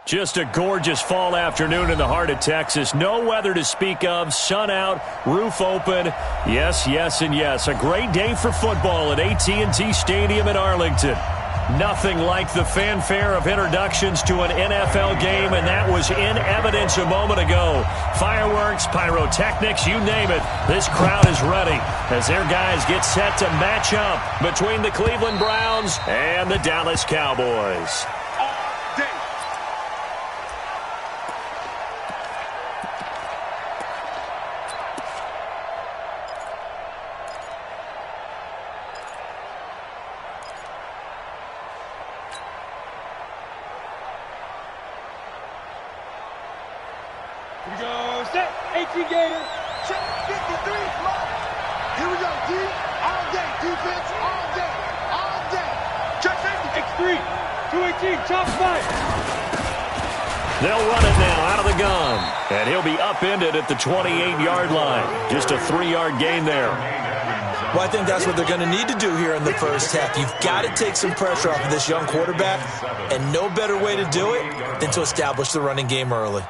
Just a gorgeous fall afternoon in the heart of Texas. No weather to speak of. Sun out, roof open. Yes, yes, and yes. A great day for football at AT&T Stadium in Arlington. Nothing like the fanfare of introductions to an NFL game, and that was in evidence a moment ago. Fireworks, pyrotechnics, you name it. This crowd is ready as their guys get set to match up between the Cleveland Browns and the Dallas Cowboys. They'll run it now out of the gun. And he'll be upended at the 28-yard line. Just a 3-yard gain there. Well, I think that's what they're going to need to do here in the first half. You've got to take some pressure off of this young quarterback, and no better way to do it than to establish the running game early.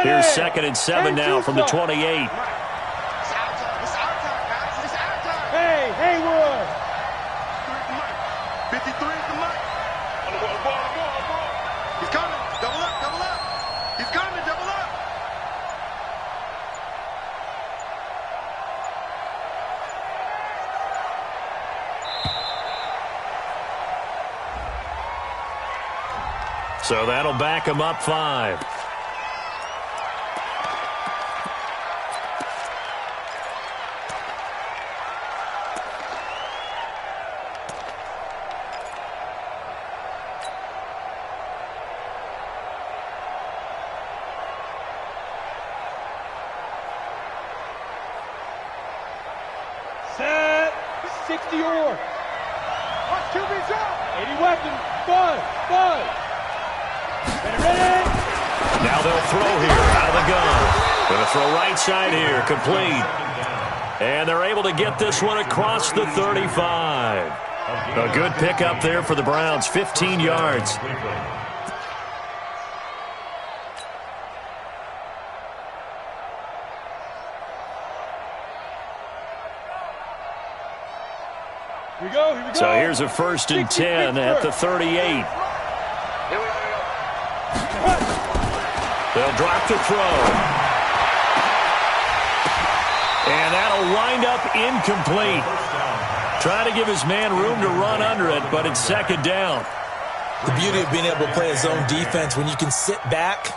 Here's 2nd and 7 now from the 28. It's our time. It's our time, guys. It's our time. Hey, Haywood. 53 is the mic. On the ball. He's coming. Double up. He's coming. Double up. So that'll back him up 5. Now they'll throw here out of the gun. Going to throw right side here, complete. And they're able to get this one across the 35. A good pickup there for the Browns, 15 yards. Here we go. So here's a 1st and 10 at the 38. They'll drop the throw. And that'll wind up incomplete. Trying to give his man room to run under it, but it's 2nd down. The beauty of being able to play a zone defense when you can sit back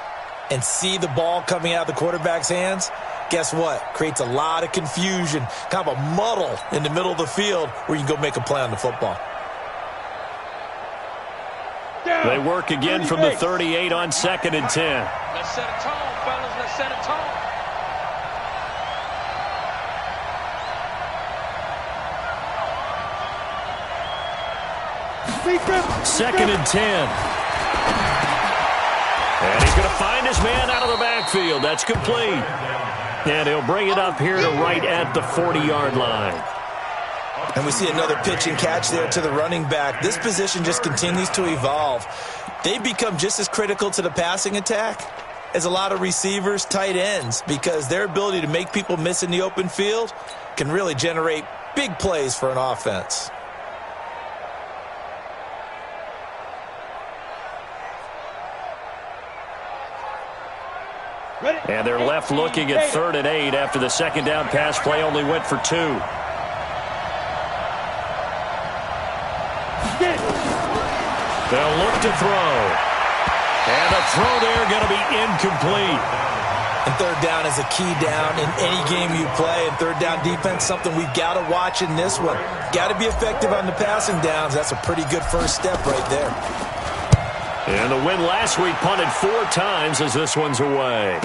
and see the ball coming out of the quarterback's hands, guess what? Creates a lot of confusion, kind of a muddle in the middle of the field where you can go make a play on the football. They work again from the 38 on 2nd and 10. Let's set a tone, fellas. Let's set a tone. Second and 10. And he's going to find his man out of the backfield. That's complete. And he'll bring it up here to right at the 40-yard line. And we see another pitch and catch there to the running back. This position just continues to evolve. They become just as critical to the passing attack as a lot of receivers, tight ends, because their ability to make people miss in the open field can really generate big plays for an offense. And they're left looking at 3rd and 8 after the 2nd down pass play only went for 2. They'll look to throw. And the throw there going to be incomplete. And 3rd down is a key down in any game you play. And 3rd down defense, something we've got to watch in this one. Got to be effective on the passing downs. That's a pretty good first step right there. And the win last week punted 4 times as this one's away.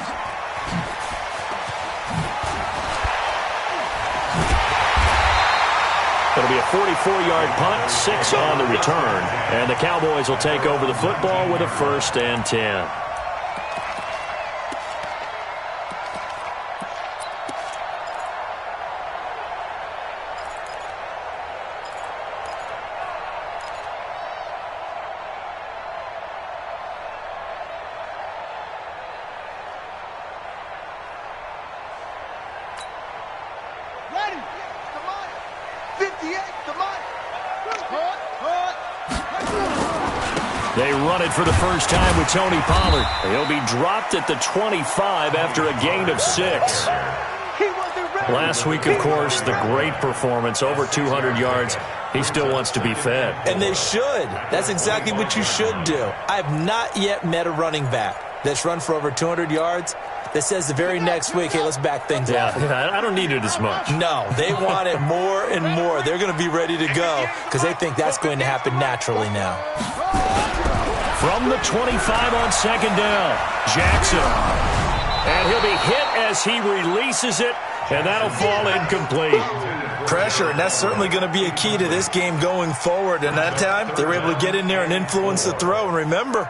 It'll be a 44-yard punt, 6 on the return. And the Cowboys will take over the football with a 1st and 10. They run it for the first time with Tony Pollard. He'll be dropped at the 25 after a gain of 6. Last week, of course, the great performance, over 200 yards. He still wants to be fed. And they should. That's exactly what you should do. I have not yet met a running back that's run for over 200 yards that says the very next week, hey, let's back things off. I don't need it as much. No, they want it more and more. They're going to be ready to go because they think that's going to happen naturally now. From the 25 on second down, Jackson. And he'll be hit as he releases it, and that'll fall incomplete. Pressure, and that's certainly going to be a key to this game going forward. And that time, they were able to get in there and influence the throw. And remember,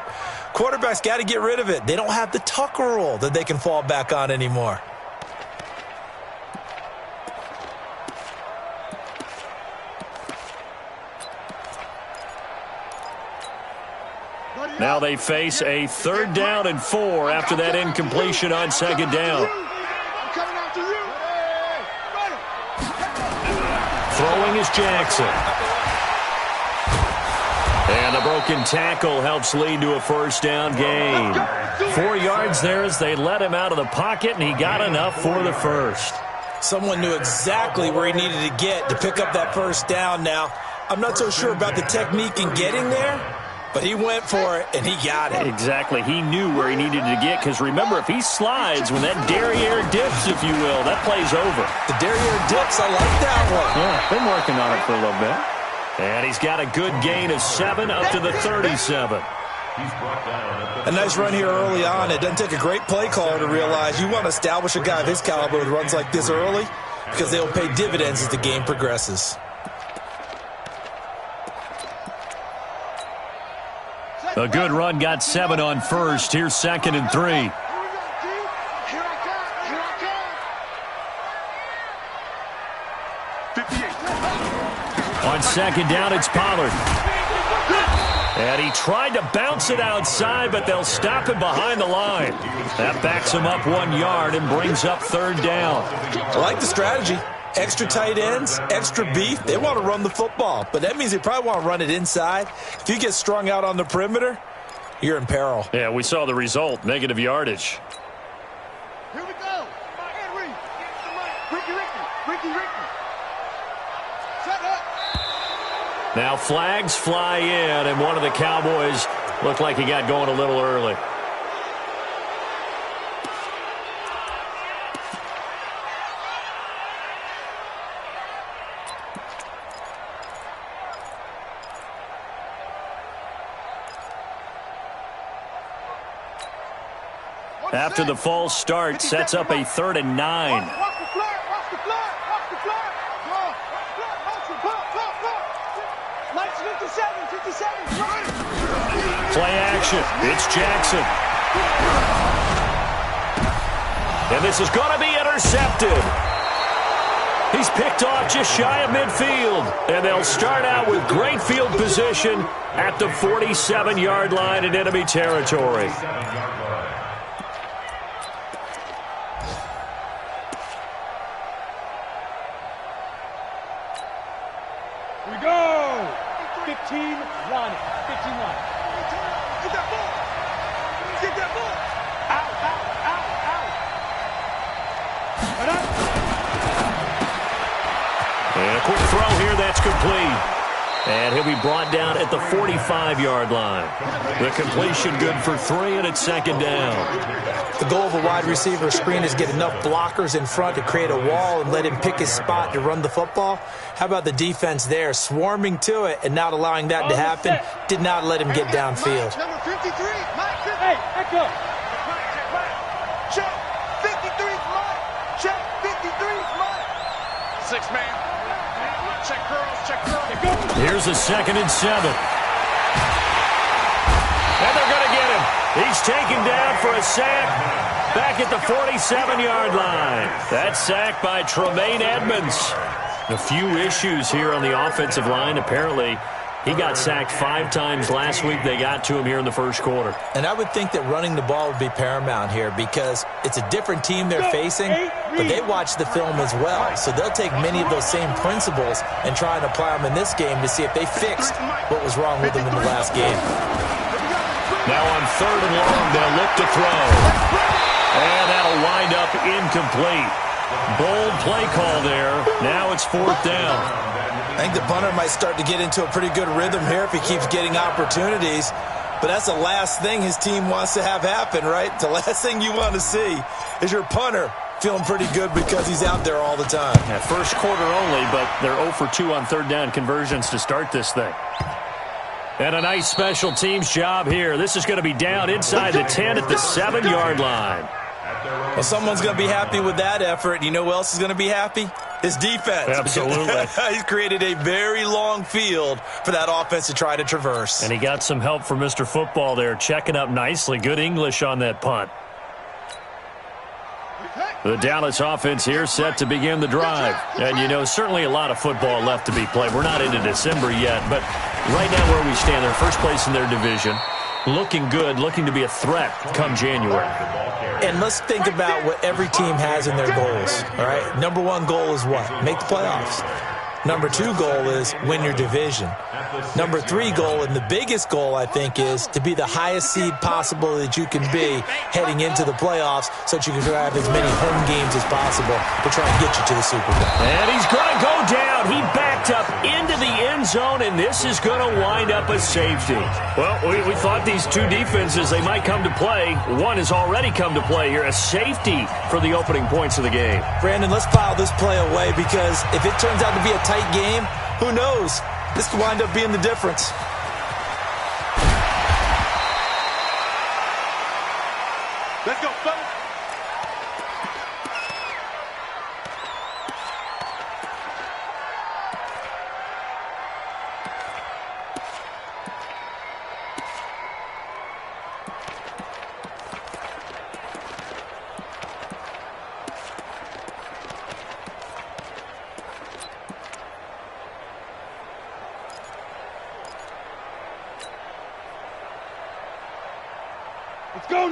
quarterbacks got to get rid of it. They don't have the Tucker rule that they can fall back on anymore. Now they face a 3rd down and 4 after that incompletion on second down. Throwing is Jackson. And a broken tackle helps lead to a first down gain. 4 yards there as they let him out of the pocket, and he got enough for the first. Someone knew exactly where he needed to get to pick up that first down now. I'm not so sure about the technique in getting there, but he went for it, and he got it. Exactly. He knew where he needed to get, because remember, if he slides when that derriere dips, if you will, that play's over. The derriere dips, I like that one. Yeah, been working on it for a little bit. And he's got a good gain of 7 up to the 37. A nice run here early on. It doesn't take a great play caller to realize you want to establish a guy of his caliber with runs like this early because they'll pay dividends as the game progresses. A good run got 7 on first. Here's 2nd and 3. On second down, it's Pollard. And he tried to bounce it outside, but they'll stop him behind the line. That backs him up 1 yard and brings up 3rd down. I like the strategy. Extra tight ends, extra beef. They want to run the football, but that means they probably want to run it inside. If you get strung out on the perimeter, you're in peril. Yeah, we saw the result, negative yardage. Here we go. Henry. Ricky. Set up. Now flags fly in, and one of the Cowboys looked like he got going a little early. After the false start, sets up a 3rd and 9. Play action. It's Jackson. And this is going to be intercepted. He's picked off just shy of midfield. And they'll start out with great field position at the 47-yard line in enemy territory. We go! 15-1. 15-1. Get that ball! Get that ball! Out! And a quick throw here, that's complete. And he'll be brought down at the 45-yard line. The completion good for 3, and it's 2nd down. The goal of a wide receiver screen is get enough blockers in front to create a wall and let him pick his spot to run the football. How about the defense there, swarming to it and not allowing that to happen? Did not let him get downfield. Number 53, Mike. Hey, echo. Check. 53's Mike. Check. 53's Mike. 6 man. Check curls. Here's a 2nd and 7. And they're going to get him. He's taken down for a sack back at the 47-yard line. That sack by Tremaine Edmonds. A few issues here on the offensive line. Apparently, He got sacked 5 times last week. They got to him here in the first quarter. And I would think that running the ball would be paramount here because it's a different team they're facing, but they watch the film as well. So they'll take many of those same principles and try and apply them in this game to see if they fixed what was wrong with them in the last game. Now on 3rd and long, they'll look to throw. And that'll wind up incomplete. Bold play call there. Now it's 4th down. I think the punter might start to get into a pretty good rhythm here if he keeps getting opportunities. But that's the last thing his team wants to have happen, right? The last thing you want to see is your punter feeling pretty good because he's out there all the time. Yeah, first quarter only, but they're 0 for 2 on 3rd down conversions to start this thing. And a nice special teams job here. This is going to be down inside the 10 at the 7-yard line. Well, someone's going to be happy with that effort. You know who else is going to be happy? His defense. Absolutely. He's created a very long field for that offense to try to traverse. And he got some help from Mr. Football there, checking up nicely. Good English on that punt. The Dallas offense here set to begin the drive. And, you know, certainly a lot of football left to be played. We're not into December yet, but right now where we stand, they're first place in their division. Looking good, looking to be a threat come January. And let's think about what every team has in their goals, all right? Number 1 goal is what? Make the playoffs. Number 2 goal is win your division. Number 3 goal, and the biggest goal, I think, is to be the highest seed possible that you can be heading into the playoffs so that you can have as many home games as possible to try and get you to the Super Bowl. And he's going to go down. He backed up into the end zone, and this is going to wind up a safety. Well, we thought these two defenses, they might come to play. One has already come to play here, a safety for the opening points of the game. Brandon, let's file this play away because if it turns out to be a tight game, who knows? This could wind up being the difference. Let's go, fellas.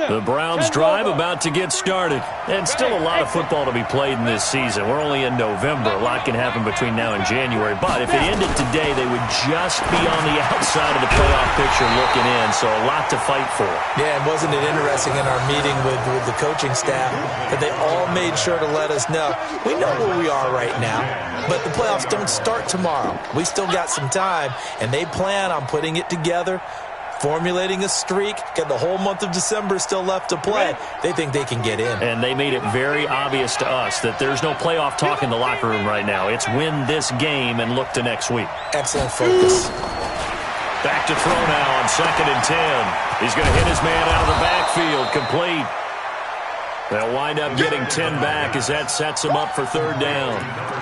The Browns drive about to get started. And still a lot of football to be played in this season. We're only in November. A lot can happen between now and January. But if it ended today, they would just be on the outside of the playoff picture looking in. So a lot to fight for. Yeah, and wasn't it interesting in our meeting with the coaching staff that they all made sure to let us know, we know where we are right now, but the playoffs don't start tomorrow. We still got some time, and they plan on putting it together, formulating a streak, got the whole month of December still left to play. They think they can get in. And they made it very obvious to us that there's no playoff talk in the locker room right now. It's win this game and look to next week. Excellent focus. Back to throw now on 2nd and 10. He's going to hit his man out of the backfield, complete. They'll wind up getting 10 back as that sets him up for 3rd down.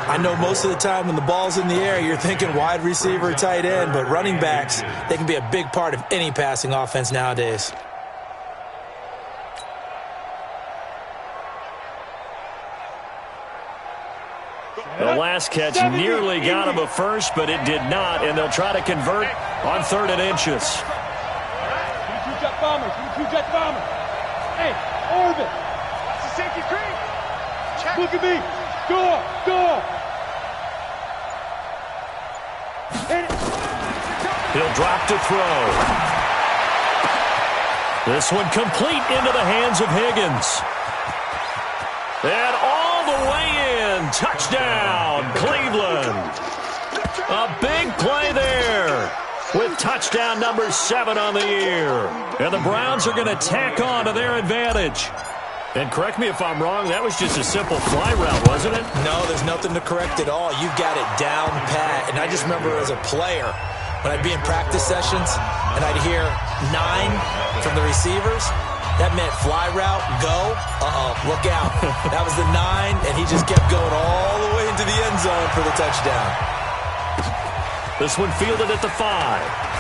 I know most of the time when the ball's in the air, you're thinking wide receiver, tight end, but running backs, they can be a big part of any passing offense nowadays. The last catch nearly got him a first, but it did not, and they'll try to convert on 3rd and inches. Two-jet bomber. Two-jet bomber. Hey, orbit. Watch the safety screen. Check. Look at me. Door. He'll drop to throw. This one complete into the hands of Higgins. And all the way in. Touchdown, Cleveland. A big play there with touchdown number 7 on the year. And the Browns are going to tack on to their advantage. And correct me if I'm wrong, that was just a simple fly route, wasn't it? No, there's nothing to correct at all. You got it down pat. And I just remember as a player, when I'd be in practice sessions and I'd hear 9 from the receivers, that meant fly route, go, look out. That was the 9, and he just kept going all the way into the end zone for the touchdown. This one fielded at the 5.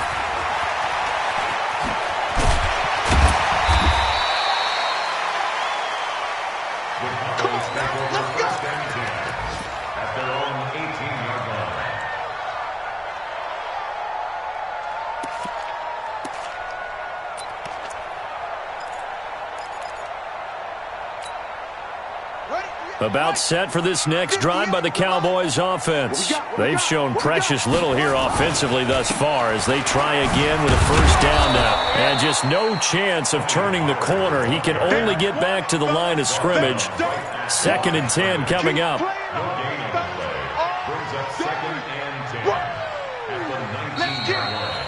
About set for this next drive by the Cowboys offense. They've shown precious little here offensively thus far as they try again with a first down now. And just no chance of turning the corner. He can only get back to the line of scrimmage. 2nd and 10 coming up.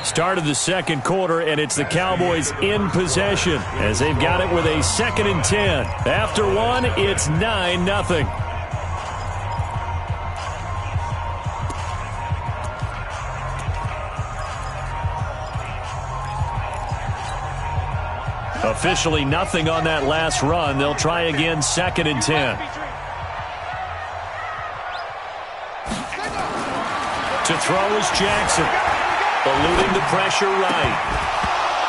Start of the second quarter, and it's the Cowboys in possession as they've got it with a 2nd and 10. After one, it's 9-0. Officially nothing on that last run. They'll try again, 2nd and 10. To throw is Jackson. Eluding the pressure right.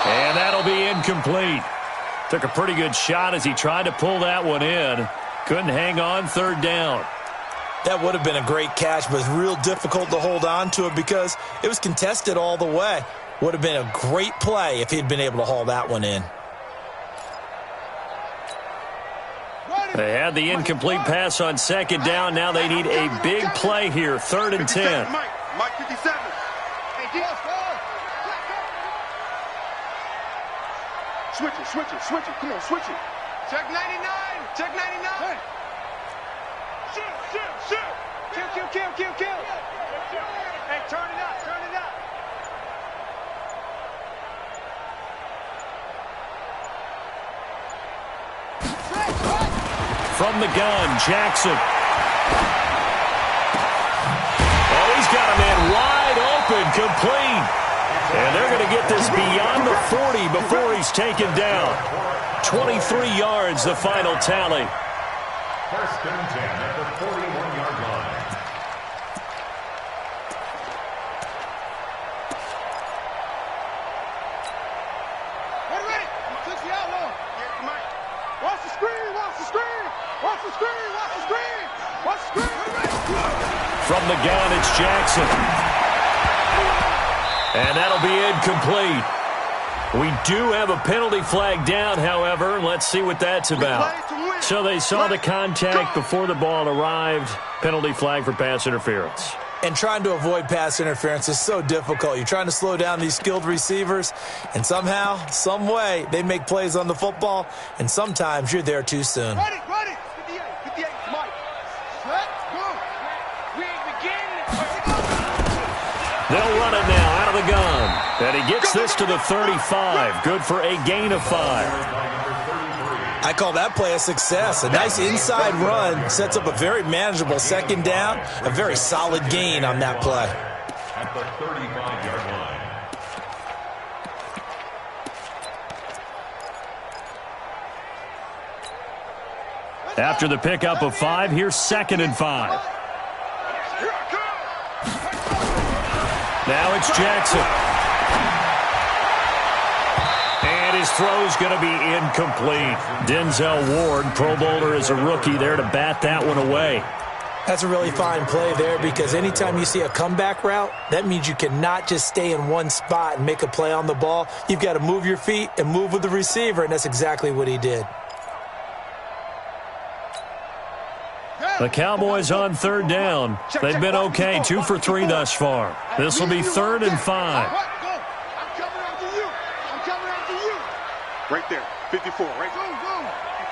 And that'll be incomplete. Took a pretty good shot as he tried to pull that one in. Couldn't hang on, 3rd down. That would have been a great catch, but it's real difficult to hold on to it because it was contested all the way. Would have been a great play if he'd been able to haul that one in. They had the incomplete pass on 2nd down. Now they need a big play here, 3rd and 10. Mike 57. Switch it. Come on, switch it. Check 99. Check 99. Shoot. Kill. Hey, turn it up. From the gun, Jackson. Oh, he's got a man wide open, complete. And they're going to get this beyond the 40 before he's taken down. 23 yards, the final tally. 1st and 10 at the 41-yard line. Ready. Touch the outlaw. Watch the screen. From the gun, it's Jackson. And that'll be incomplete. We do have a penalty flag down, however. Let's see what that's about. So they saw the contact before the ball arrived. Penalty flag for pass interference. And trying to avoid pass interference is so difficult. You're trying to slow down these skilled receivers, and somehow, some way, they make plays on the football, and sometimes you're there too soon. Ready. 58, Mike. Set, go. We begin. They'll run it now out of the gun. And he gets this to the 35. Good for a gain of 5. I call that play a success. A nice inside run sets up a very manageable 2nd down. A very solid gain on that play. At the 35-yard line. After the pickup of 5, here's 2nd and 5. Now it's Jackson. And his throw's going to be incomplete. Denzel Ward, Pro Bowler as a rookie, there to bat that one away. That's a really fine play there because anytime you see a comeback route, that means you cannot just stay in one spot and make a play on the ball. You've got to move your feet and move with the receiver, and that's exactly what he did. The Cowboys on 3rd down. They've been okay, 2 for 3 thus far. This will be 3rd and 5. Right there, 54, right? Go.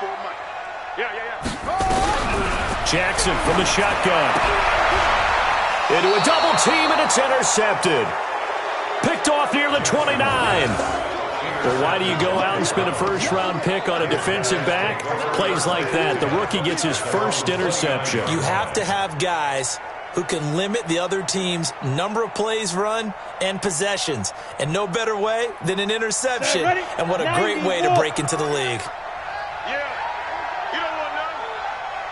54, Mike. Yeah. Jackson from the shotgun. Into a double team, and it's intercepted. Picked off near the 29. Well, why do you go out and spend a first-round pick on a defensive back? Plays like that. The rookie gets his first interception. You have to have guys who can limit the other team's number of plays run and possessions. And no better way than an interception. And what a great way to break into the league. Yeah. You don't want none.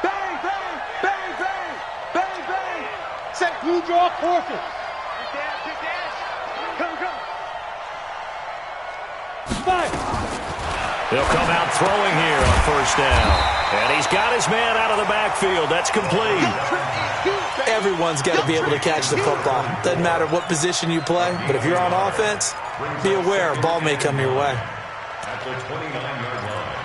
Bang, bang, bang, bang, bang, bang. Say, Blue draw courses. Kick dash. Come. Five. He'll come out throwing here on 1st down. And he's got his man out of the backfield. That's complete. Everyone's got to be able to catch the football. Doesn't matter what position you play, but if you're on offense, be aware a ball may come your way. At the 29-yard line.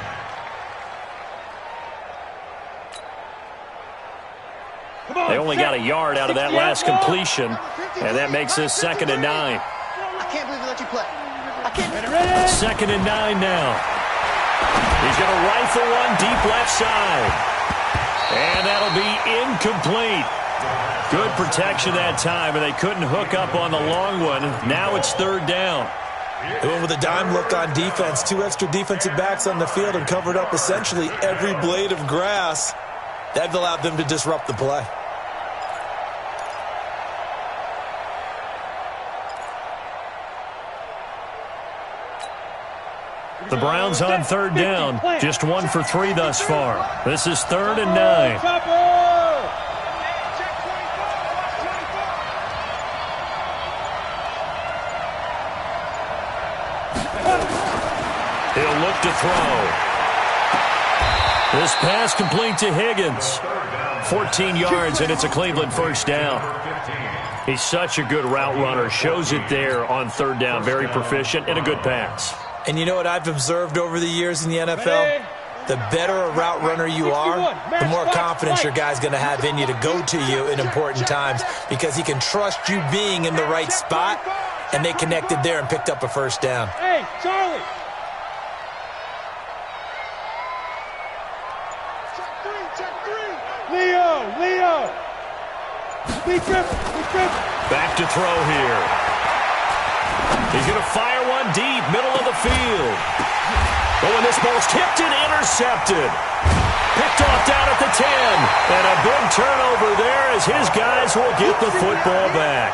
They only got a yard out of that last completion, and that makes this 2nd and 9. I can't believe they let you play. I can't. 2nd and 9 now. He's going to rifle one deep left side. And that'll be incomplete. Good protection that time, and they couldn't hook up on the long one. Now it's 3rd down. They went with a dime look on defense. 2 extra defensive backs on the field and covered up essentially every blade of grass. That allowed them to disrupt the play. The Browns on 3rd down. Just 1 for 3 thus far. This is 3rd and 9. He'll look to throw. This pass complete to Higgins. 14 yards, and it's a Cleveland 1st down. He's such a good route runner. Shows it there on 3rd down. Very proficient and a good pass. And you know what I've observed over the years in the NFL? The better a route runner you are, the more confidence your guy's going to have in you to go to you in important times because he can trust you being in the right spot, and they connected there and picked up a 1st down. Hey, Charlie. Leo. Be careful. Back to throw here. He's going to fire one deep, middle of the field. Oh, and this ball's tipped and intercepted. Picked off down at the 10. And a big turnover there as his guys will get the football back.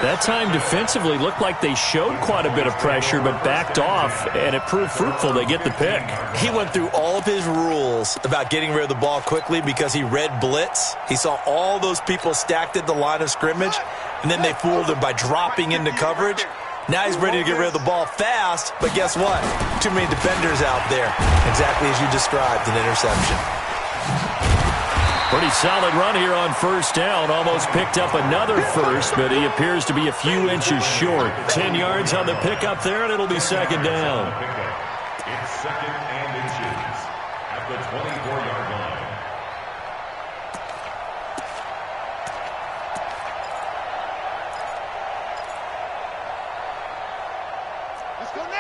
That time defensively looked like they showed quite a bit of pressure but backed off, and it proved fruitful. They get the pick. He went through all of his rules about getting rid of the ball quickly because he read blitz. He saw all those people stacked at the line of scrimmage, and then they fooled him by dropping into coverage. Now he's ready to get rid of the ball fast, but guess what? Too many defenders out there. Exactly as you described, an interception. Pretty solid run here on 1st down. Almost picked up another first, but he appears to be a few inches short. 10 yards on the pickup there, and it'll be 2nd down. It's 2nd and inches at the 24-yard line.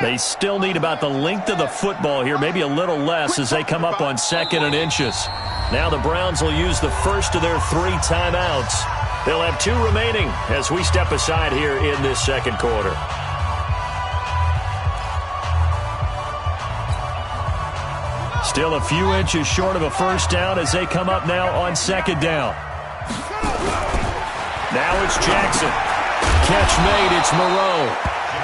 They still need about the length of the football here, maybe a little less as they come up on 2nd and inches. Now the Browns will use the first of their 3 timeouts. They'll have 2 remaining as we step aside here in this 2nd quarter. Still a few inches short of a 1st down as they come up now on 2nd down. Now it's Jackson. Catch made, it's Moreau.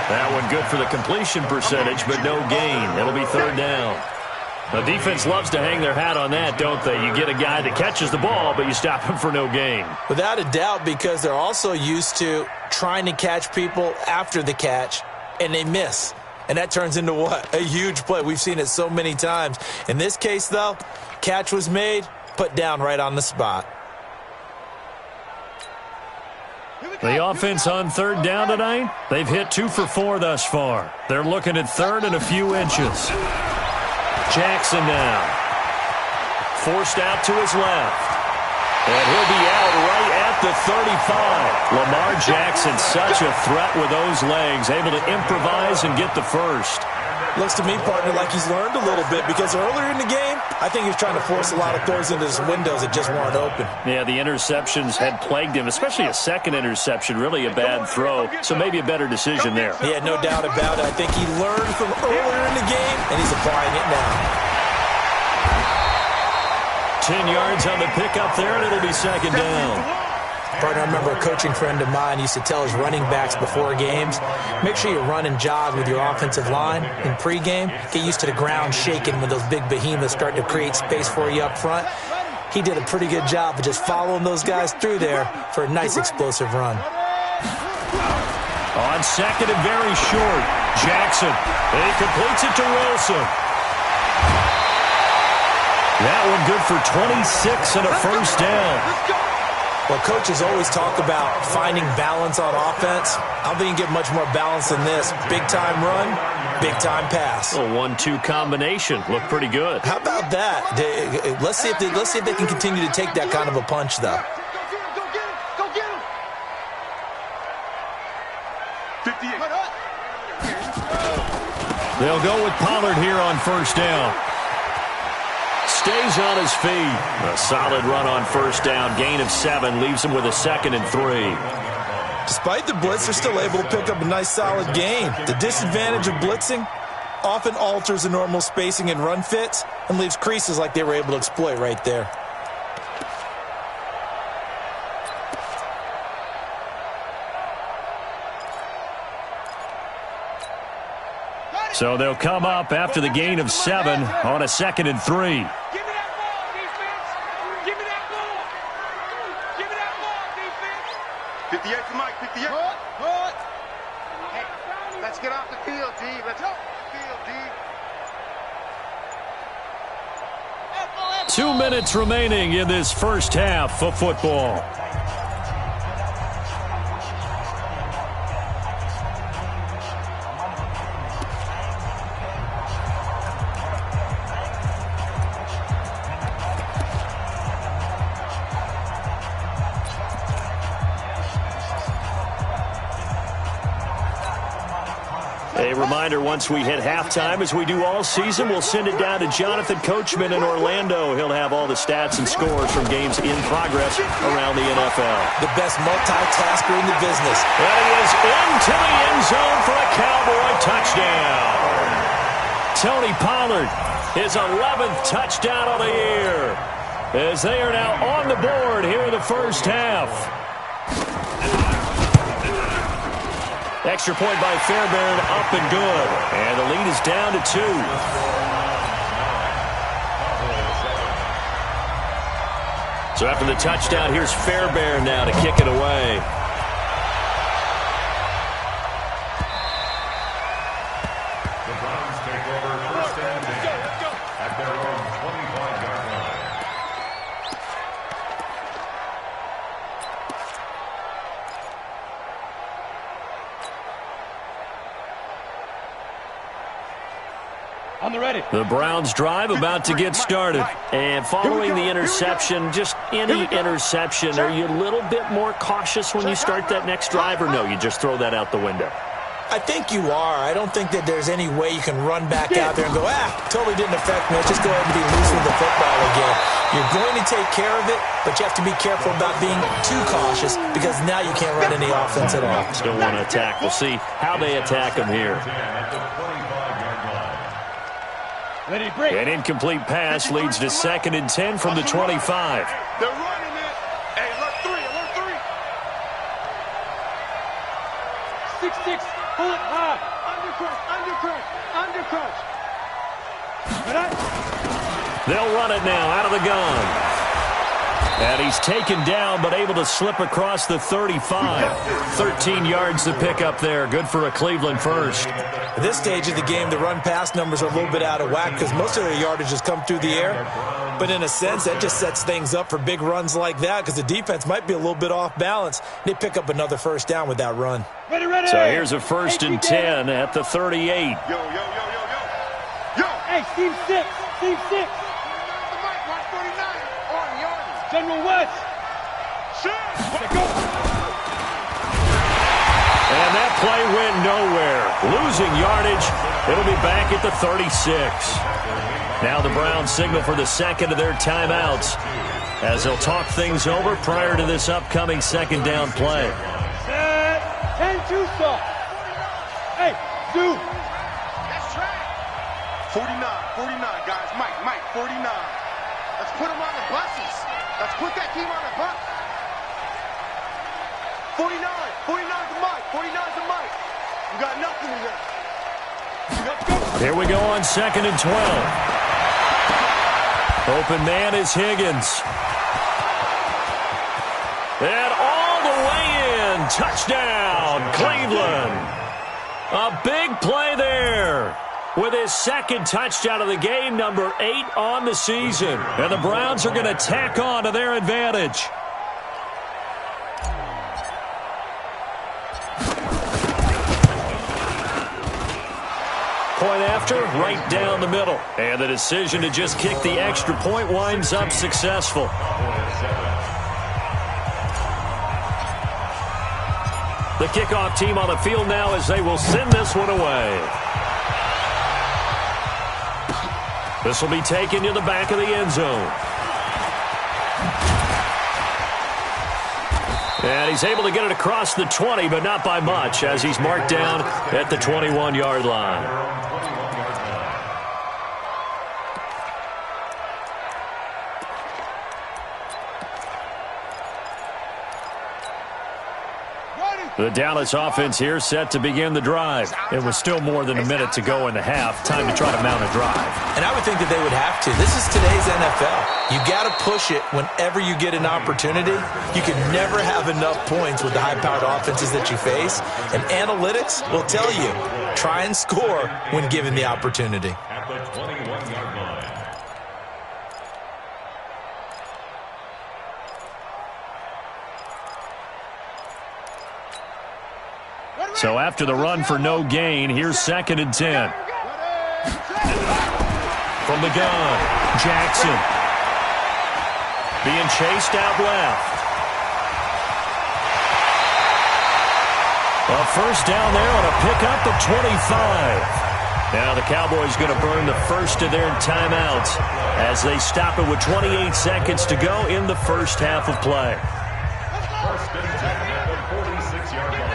That one good for the completion percentage, but no gain. It'll be 3rd down. The defense loves to hang their hat on that, don't they? You get a guy that catches the ball, but you stop him for no gain. Without a doubt, because they're also used to trying to catch people after the catch, and they miss. And that turns into what? A huge play. We've seen it so many times. In this case, though, catch was made, put down right on the spot. The offense on 3rd down tonight, they've hit 2 for 4 thus far. They're looking at 3rd and a few inches. Jackson now. Forced out to his left. And he'll be out right at the 35. Lamar Jackson, such a threat with those legs, able to improvise and get the first. Looks to me, partner, like he's learned a little bit because earlier in the game, I think he was trying to force a lot of throws into his windows that just weren't open. Yeah, the interceptions had plagued him, especially a 2nd interception, really a bad throw, so maybe a better decision there. Yeah, no doubt about it. I think he learned from earlier in the game, and he's applying it now. 10 yards on the pickup there, and it'll be 2nd down. Partner, I remember a coaching friend of mine used to tell his running backs before games, make sure you run and jog with your offensive line in pregame. Get used to the ground shaking when those big behemoths start to create space for you up front. He did a pretty good job of just following those guys through there for a nice explosive run. On 2nd and very short, Jackson. He completes it to Wilson. That one good for 26 and a 1st down. Well, coaches always talk about finding balance on offense. I don't think you can get much more balance than this. Big-time run, Big-time pass. A 1-2 combination. Looked pretty good. How about that? Let's see if they can continue to take that kind of a punch, though. Go get him. 58. They'll go with Pollard here on first down. Stays on his feet. A solid run on first down. Gain of 7 leaves him with a 2nd and 3. Despite the blitz, they're still able to pick up a nice, solid gain. The disadvantage of blitzing often alters the normal spacing and run fits and leaves creases like they were able to exploit right there. So they'll come up after the gain of 7 on a 2nd and 3. Give me that ball, defense. Give me that ball. Give me that ball, defense. 58 to Mike. 58. Good. Hey, let's get off the field, D. Let's go. Field, D. 2 minutes remaining in this first half of football. A reminder, once we hit halftime, as we do all season, we'll send it down to Jonathan Coachman in Orlando. He'll have all the stats and scores from games in progress around the NFL. The best multitasker in the business. And he is into the end zone for a Cowboy touchdown. Tony Pollard, his 11th touchdown of the year, as they are now on the board here in the first half. Extra point by Fairbairn, up and good. And the lead is down to 2. So after the touchdown, here's Fairbairn now to kick it away. The Browns take over first and 10 at their own 25-yard line. On the ready. The Browns drive about to get started. And following the interception, just any interception, are you a little bit more cautious when you start that next drive, or no, you just throw that out the window? I think you are. I don't think that there's any way you can run back out there and go, totally didn't affect me. Let's just go ahead and be loose with the football again. You're going to take care of it, but you have to be careful about being too cautious because now you can't run any offense at all. Still want to attack. We'll see how they attack them here. Ready, break. An incomplete pass leads to 2nd and 10 from the 25. They're running it. Hey, alert 3. 6-6. Pull it high. Undercrunch. They'll run it now out of the gun. And he's taken down, but able to slip across the 35. 13 yards to pick up there. Good for a Cleveland first. At this stage of the game, the run-pass numbers are a little bit out of whack because most of their yardage has come through the air. But in a sense, that just sets things up for big runs like that because the defense might be a little bit off balance. They pick up another first down with that run. Ready. So here's a 1st and 10 at the 38. Yo. Hey, Team 6. General West. And that play went nowhere. Losing yardage. It'll be back at the 36. Now the Browns signal for the 2nd of their timeouts as they'll talk things over prior to this upcoming 2nd down play. Set. 10-2 stop. Hey, dude. That's track. 49, guys. Mike, 49. Let's put them on the buses. Let's put that team on the bus. 49 to Mike. 49 to Mike. You got nothing to that. Here we go on 2nd and 12. Open man is Higgins. And all the way in. Touchdown, Cleveland. A big play there. With his 2nd touchdown of the game, number 8 on the season. And the Browns are going to tack on to their advantage. point after, right down the middle. And the decision to just kick the extra point winds up successful. The kickoff team on the field now as they will send this one away. This will be taken to the back of the end zone. And he's able to get it across the 20, but not by much, as he's marked down at the 21-yard line. The Dallas offense here set to begin the drive. It was still more than a minute to go in the half. Time to try to mount a drive. And I would think that they would have to. This is today's NFL. You got to push it whenever you get an opportunity. You can never have enough points with the high-powered offenses that you face. And analytics will tell you, try and score when given the opportunity. At the 21-yard line. So after the run for no gain, here's 2nd and 10. From the gun, Jackson. Being chased out left. A first down there on a pickup at 25. Now the Cowboys going to burn the first of their timeouts as they stop it with 28 seconds to go in the first half of play. First and 10 at the 46-yard line.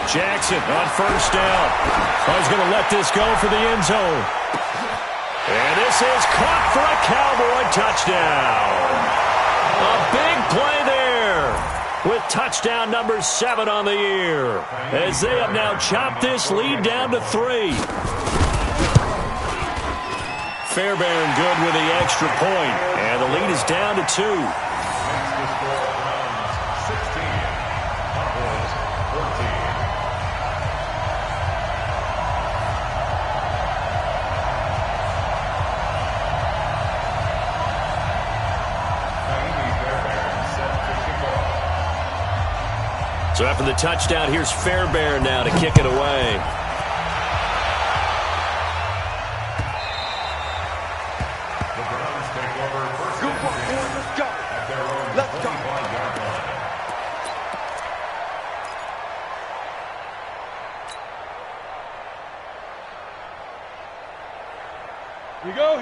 Jackson on first down. He's going to let this go for the end zone. And this is caught for a Cowboy touchdown. A big play there with touchdown number 7 on the year, as they have now chopped this lead down to 3. Fairbairn good with the extra point, and the lead is down to 2. So after the touchdown, here's Fairbairn now to kick it away. The Browns take over first and 10 Let's go. at their own Let's go. 25-yard line.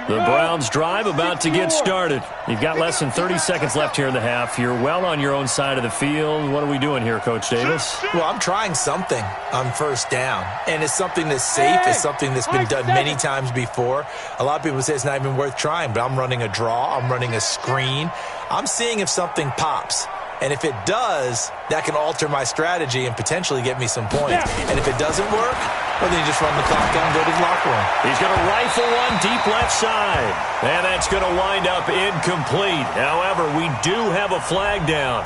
The Browns drive about to get started. You've got less than 30 seconds left here in the half. You're well on your own side of the field. What are we doing here, Coach Davis? Well, I'm trying something on first down, and it's something that's safe. It's something that's been done many times before. A lot of people say it's not even worth trying, but I'm running a draw. I'm running a screen. I'm seeing if something pops. And if it does, that can alter my strategy and potentially get me some points. And if it doesn't work, well, then you just run the clock down and go to the locker room. He's going to rifle one deep left side. And that's going to wind up incomplete. However, we do have a flag down.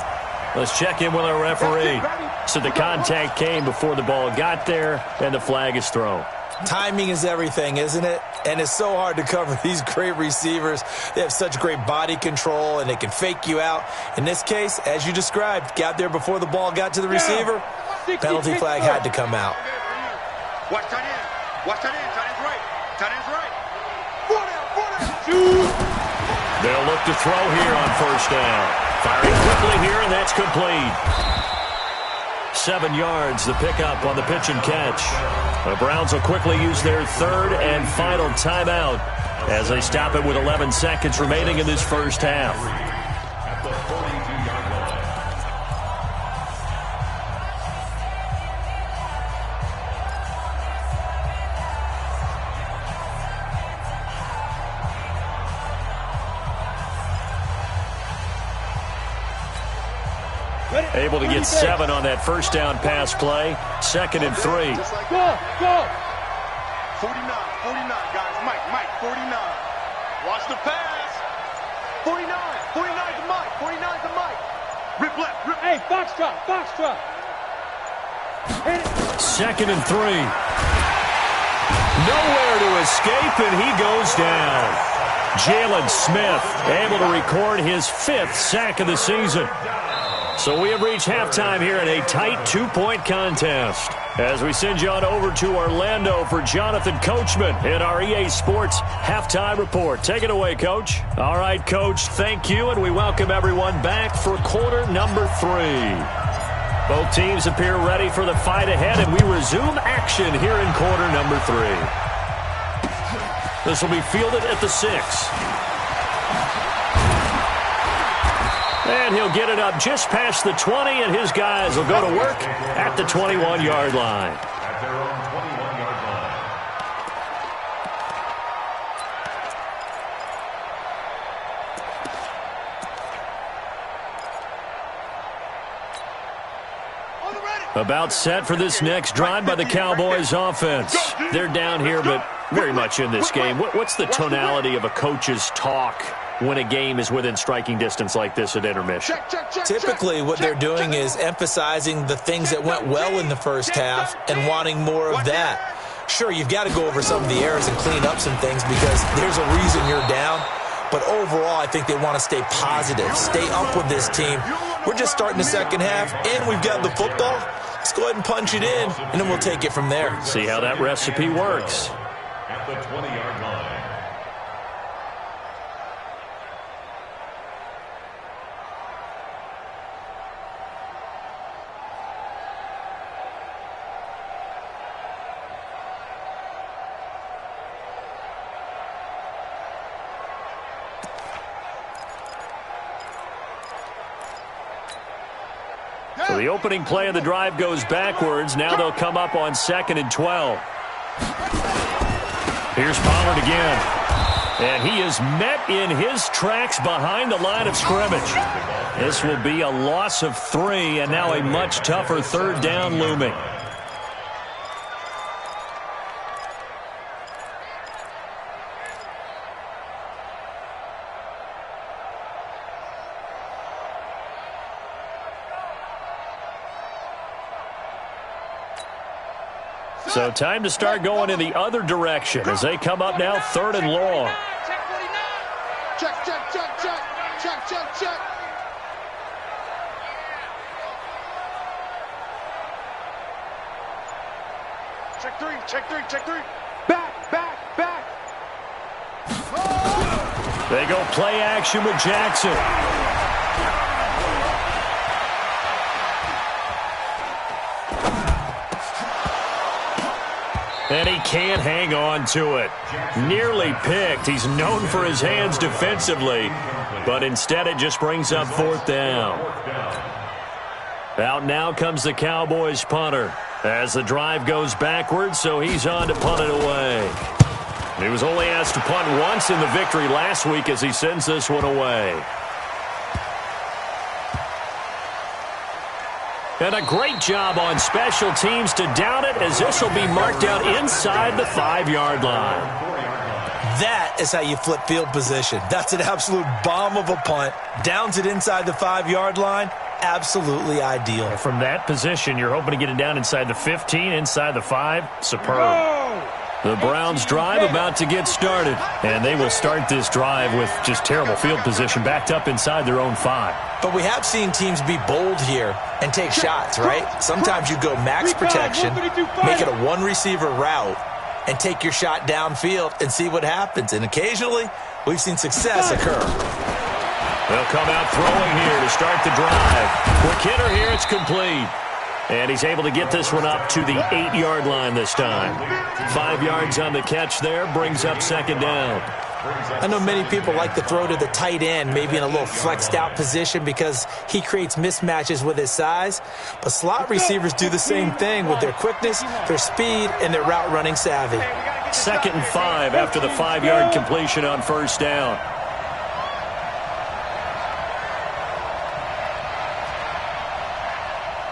Let's check in with our referee. So the contact came before the ball got there, and the flag is thrown. Timing is everything, isn't it? And it's so hard to cover these great receivers. They have such great body control, and they can fake you out. In this case, as you described, got there before the ball got to the receiver. Penalty flag had to come out. Watch tight end. Watch tight end. Tight end's right. Tight end's right. They'll look to throw here on first down. Firing quickly here, and that's complete. 7 yards, the pickup on the pitch and catch. The Browns will quickly use their third and final timeout as they stop it with 11 seconds remaining in this first half. At the 42-yard line. Able to get 7 on that first down pass play. 2nd and 3. Go, go. 49, guys. Mike, 49. Watch the pass. 49 to Mike. 49 to Mike. Rip left. Rip. Hey, Foxtrot. 2nd and 3. Nowhere to escape, and he goes down. Jalen Smith able to record his 5th sack of the season. So we have reached halftime here in a tight two-point contest. As we send you on over to Orlando for Jonathan Coachman in our EA Sports Halftime Report. Take it away, Coach. All right, Coach, thank you, and we welcome everyone back for quarter number 3. Both teams appear ready for the fight ahead, and we resume action here in quarter number 3. This will be fielded at the 6. And he'll get it up just past the 20, and his guys will go to work at the 21-yard line. At their own 21-yard line. About set for this next drive by the Cowboys offense. They're down here, but very much in this game. What's the tonality of a coach's talk when a game is within striking distance like this at intermission? Typically, what they're doing is emphasizing the things that went well in the first half and wanting more of that. Sure, you've got to go over some of the errors and clean up some things because there's a reason you're down. But overall, I think they want to stay positive, stay up with this team. We're just starting the second half, and we've got the football. Let's go ahead and punch it in, and then we'll take it from there. See how that recipe works. At the 20-yard line. So the opening play of the drive goes backwards. Now they'll come up on 2nd and 12. Here's Pollard again. And he is met in his tracks behind the line of scrimmage. This will be a loss of 3, and now a much tougher third down looming. So time to start going in the other direction as they come up now 3rd and long. Check, check, check, check. Check, check, check. Check 3, check 3, check 3. Back, back, back. They go play action with Jackson. And he can't hang on to it. Nearly picked. He's known for his hands defensively, but instead it just brings up 4th down. Out now comes the Cowboys punter as the drive goes backwards, so he's on to punt it away. He was only asked to punt once in the victory last week as he sends this one away. And a great job on special teams to down it as this will be marked out inside the 5-yard line. That is how you flip field position. That's an absolute bomb of a punt. Downs it inside the 5-yard line. Absolutely ideal. From that position, you're hoping to get it down inside the 15, inside the 5. Superb. The Browns drive about to get started, and they will start this drive with just terrible field position backed up inside their own 5. But we have seen teams be bold here and take shots, right? Sometimes you go max protection, make it a one-receiver route, and take your shot downfield and see what happens. And occasionally, we've seen success occur. They'll come out throwing here to start the drive. Quick hitter here, it's complete. And he's able to get this one up to the 8-yard line this time. 5 yards on the catch there, brings up 2nd down. I know many people like to throw to the tight end, maybe in a little flexed out position because he creates mismatches with his size. But slot receivers do the same thing with their quickness, their speed, and their route running savvy. 2nd and 5 after the 5-yard completion on 1st down.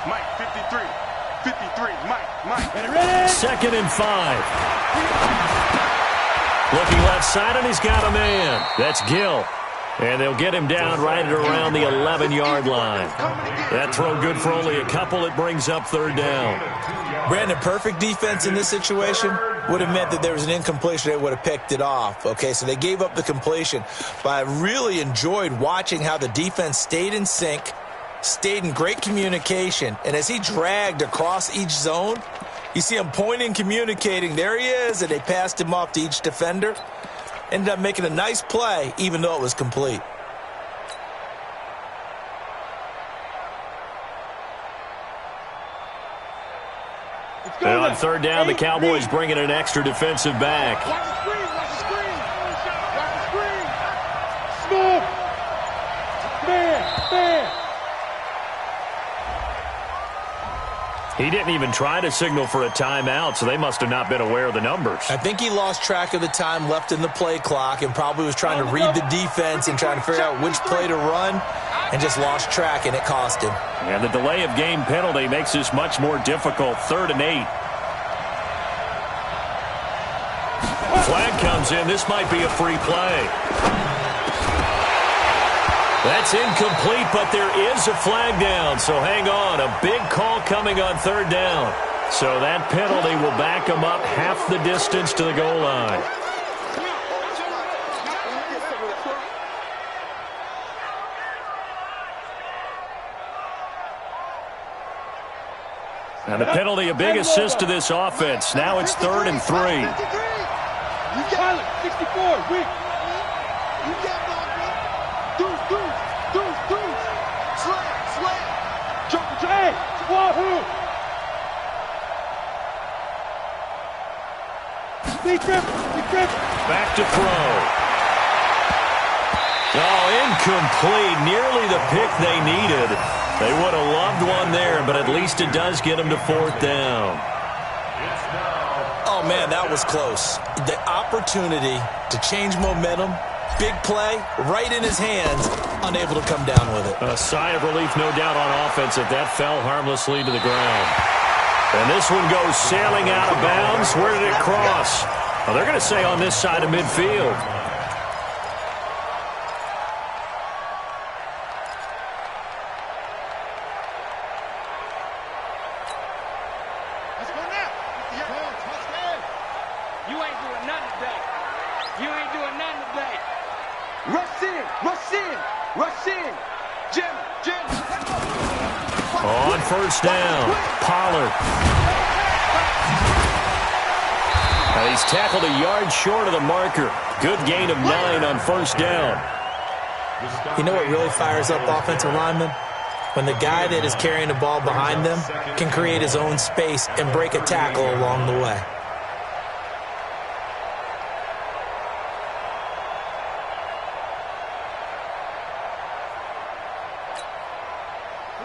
Mike, 53. 53, Mike. 2nd and 5. Looking left side, and he's got a man. That's Gill. And they'll get him down right at around the 11-yard line. That throw good for only a couple. It brings up 3rd down. Brandon, perfect defense in this situation would have meant that there was an incompletion. They would have picked it off. Okay, so they gave up the completion. But I really enjoyed watching how the defense stayed in sync, stayed in great communication, and as he dragged across each zone, you see him pointing, communicating. There he is, and they passed him off to each defender. Ended up making a nice play, even though it was complete. And on third down, the Cowboys bring in an extra defensive back. Watch the screen, watch the screen. Watch the screen. Smooth. Man. He didn't even try to signal for a timeout, so they must have not been aware of the numbers. I think he lost track of the time left in the play clock and probably was trying to read the defense and trying to figure out which play to run and just lost track, and it cost him. And the delay of game penalty makes this much more difficult. 3rd and 8. Flag comes in. This might be a free play. That's incomplete, but there is a flag down, so hang on. A big call coming on 3rd down. So that penalty will back them up half the distance to the goal line. And the penalty, a big assist to this offense. Now it's 3rd and 3. You got it. 64. Weak. You got it. Deuce. Slam. Jump. Hey. Wahoo. Big grip. Back to throw. Oh, incomplete. Nearly the pick they needed. They would have loved one there, but at least it does get them to 4th down. Oh, man, that was close. The opportunity to change momentum, big play, right in his hands, unable to come down with it. A sigh of relief, no doubt, on offense if that fell harmlessly to the ground. And this one goes sailing out of bounds. Where did it cross? Well, they're going to say on this side of midfield. On 1st down, Pollard. Now he's tackled a yard short of the marker. Good gain of 9 on 1st down. You know what really fires up offensive linemen? When the guy that is carrying the ball behind them can create his own space and break a tackle along the way.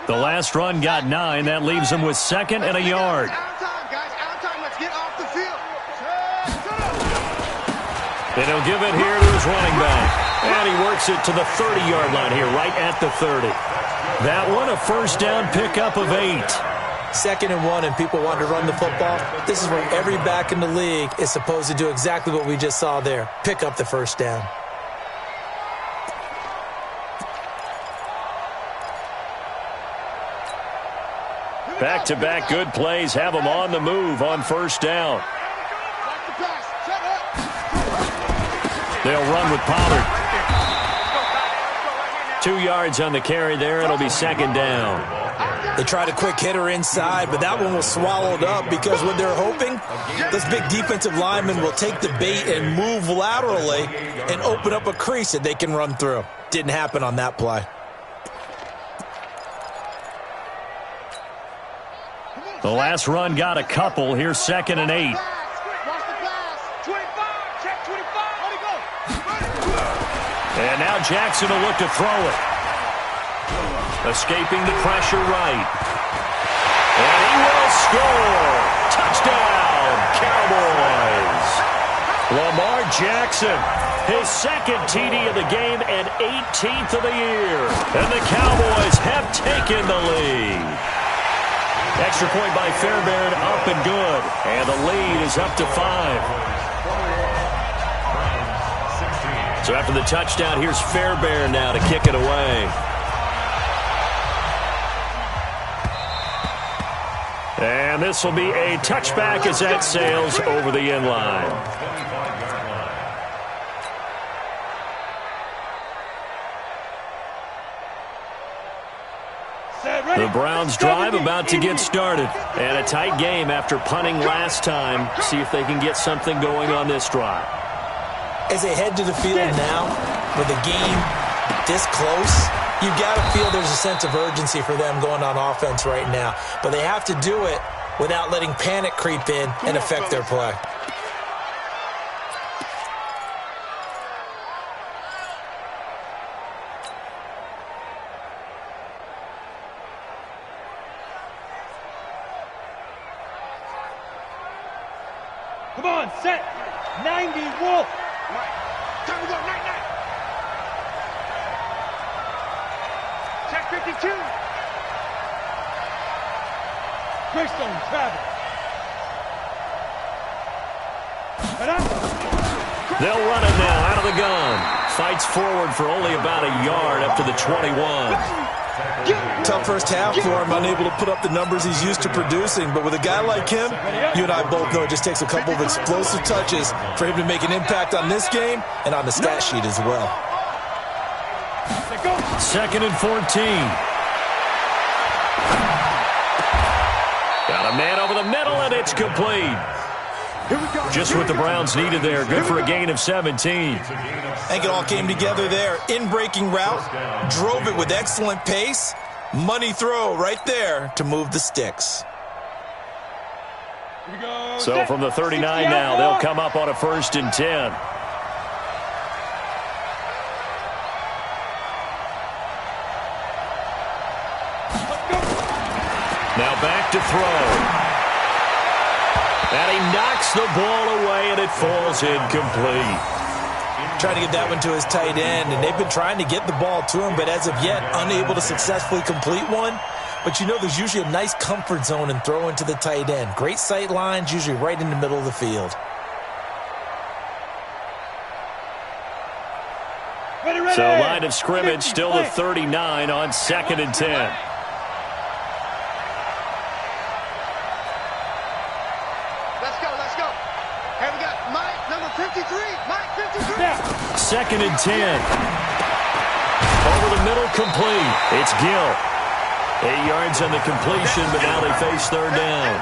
The last run got 9. That leaves him with 2nd and a yard. Out of time, guys. Out of time. Let's get off the field. And he'll give it here to his running back. And he works it to the 30-yard line here, right at the 30. That one, a 1st down pickup of 8. 2nd and 1, and people want to run the football. This is where every back in the league is supposed to do exactly what we just saw there. Pick up the 1st down. Back-to-back good plays have them on the move on 1st down. They'll run with Pollard. 2 yards on the carry there. It'll be 2nd down. They tried a quick hitter inside, but that one was swallowed up because what they're hoping, this big defensive lineman will take the bait and move laterally and open up a crease that they can run through. Didn't happen on that play. The last run got a couple. Here's 2nd and 8. Watch the pass. 25. Check 25. Let it go. And now Jackson will look to throw it. Escaping the pressure right. And he will score. Touchdown, Cowboys. Lamar Jackson, his 2nd TD of the game and 18th of the year. And the Cowboys have taken the lead. Extra point by Fairbairn, up and good. And the lead is up to 5. So after the touchdown, here's Fairbairn now to kick it away. And this will be a touchback as that sails over the end line. The Browns drive about to get started. And a tight game after punting last time. See if they can get something going on this drive. As they head to the field now, with the game this close, you've got to feel there's a sense of urgency for them going on offense right now. But they have to do it without letting panic creep in and affect their play. Come on, set. 90, Wolf. Time to go, night. Check 52. Greystone, Travis. They'll run it now out of the gun. Fights forward for only about a yard up to the 21. Tough first half for him, unable to put up the numbers he's used to producing. But with a guy like him, you and I both know it just takes a couple of explosive touches for him to make an impact on this game and on the stat sheet as well. 2nd and 14. Got a man over the middle, and it's complete. Just what the Browns needed there. Good for a gain of 17. I think it all came together there. In-breaking route, drove it with excellent pace. Money throw right there to move the sticks. So from the 39 now, they'll come up on a 1st and 10. Now back to throw. And he knocks the ball away, and it falls incomplete. Trying to get that one to his tight end, and they've been trying to get the ball to him, but as of yet, unable to successfully complete one. But you know there's usually a nice comfort zone in throwing to the tight end. Great sight lines, usually right in the middle of the field. So line of scrimmage still the 39 on 2nd and 10. Let's go. Here we got Mike, number 53. Mike, 53. 2nd and 10. Over the middle, complete. It's Gill. 8 yards on the completion, but now they face 3rd down.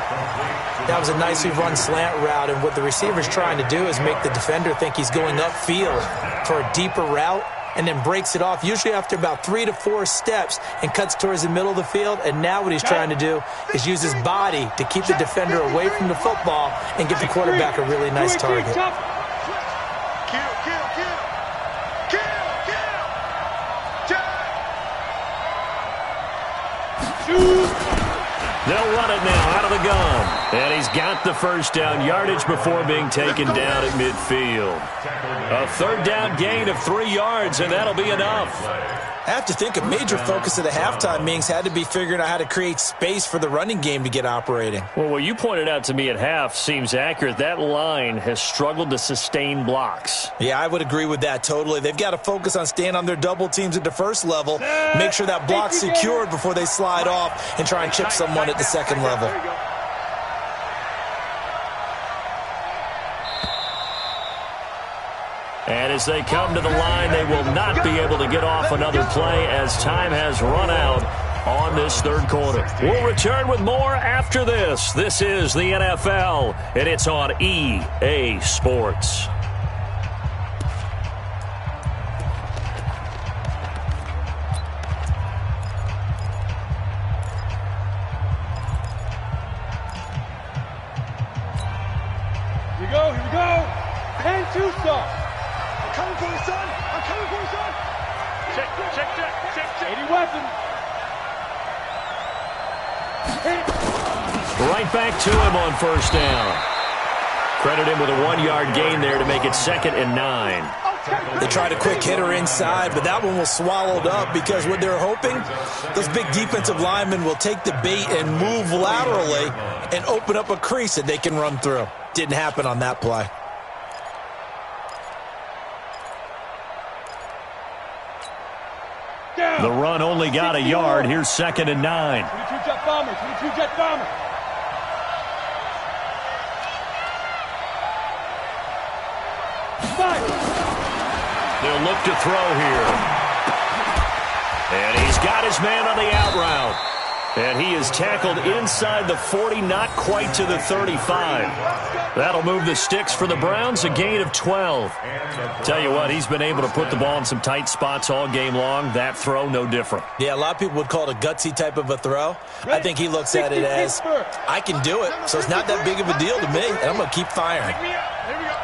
That was a nicely run slant route, and what the receiver's trying to do is make the defender think he's going upfield for a deeper route, and then breaks it off, usually after about 3 to 4 steps, and cuts towards the middle of the field. And now what he's trying to do is use his body to keep the defender away from the football and get the quarterback a really nice target. They'll run it now out of the gun. And he's got the 1st down yardage before being taken down at midfield. A 3rd down gain of 3 yards, and that'll be enough. I have to think a major focus of the halftime meetings had to be figuring out how to create space for the running game to get operating. Well, what you pointed out to me at half seems accurate. That line has struggled to sustain blocks. Yeah, I would agree with that totally. They've got to focus on staying on their double teams at the first level, make sure that block's secured before they slide off and try and chip someone at the second level. And as they come to the line, they will not be able to get off another play as time has run out on this 3rd quarter. We'll return with more after this. This is the NFL, and it's on EA Sports. Here we go. And 2 stars. I'm coming for you, son. Check. 80 weapon. Right back to him on 1st down. Credit him with a 1-yard gain there to make it 2nd and 9. They tried a quick hitter inside, but that one was swallowed up because what they're hoping, those big defensive linemen will take the bait and move laterally and open up a crease that they can run through. Didn't happen on that play. The run only got a yard. Here's 2nd and 9. 22 jet bomber. They'll look to throw here. And he's got his man on the out route. And he is tackled inside the 40, not quite to the 35. That'll move the sticks for the Browns, a gain of 12. Tell you what, he's been able to put the ball in some tight spots all game long. That throw, no different. Yeah, a lot of people would call it a gutsy type of a throw. I think he looks at it as, I can do it, so it's not that big of a deal to me, and I'm going to keep firing. Here we go.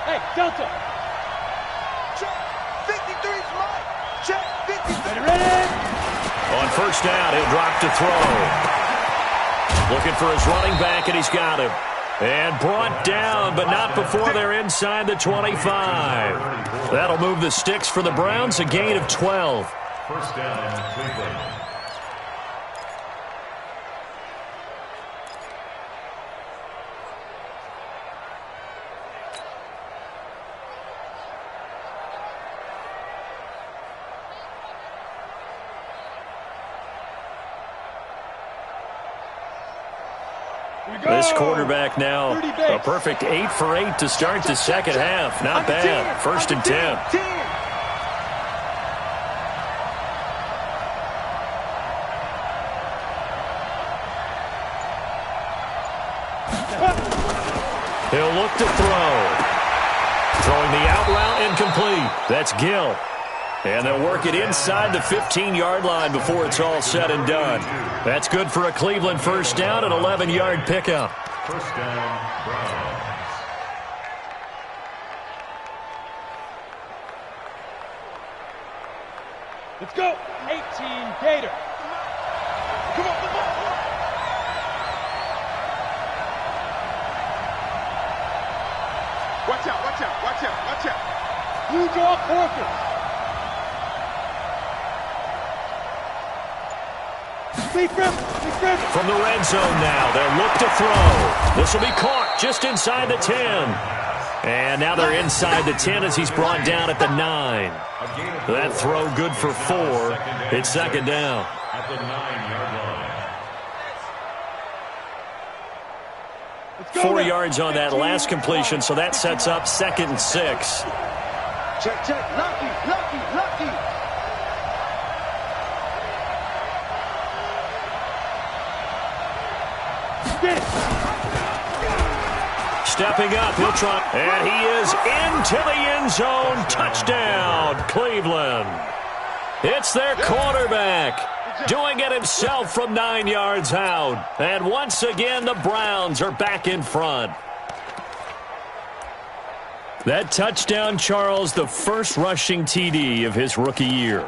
Hey, Delta. Check. 53's Mike. Check. 53. Ready? On first down, he'll drop to throw. Looking for his running back, and he's got him. And brought down, but not before they're inside the 25. That'll move the sticks for the Browns, a gain of 12. First down, Cleveland. This quarterback now, a perfect 8 for 8 to start the second half. Not bad. First and 10. He'll look to throw. Throwing the out route incomplete. That's Gill. And they'll work it inside the 15-yard line before it's all said and done. That's good for a Cleveland first down, an 11-yard pickup. First down, Browns. Let's go. 18, Gator. Come on. Watch out. Blue draw Porkers. From the red zone now, they'll look to throw. This will be caught just inside the 10. And now they're inside the 10 as he's brought down at the 9. That throw good for 4. It's second down. At the 9-yard line. 4 yards on that last completion, so that sets up second and 6. Check. Lucky. Stepping up, he'll try, and he is into the end zone. Touchdown, Cleveland. It's their quarterback doing it himself from 9 yards out. And once again, the Browns are back in front. That touchdown, Charles, the first rushing TD of his rookie year.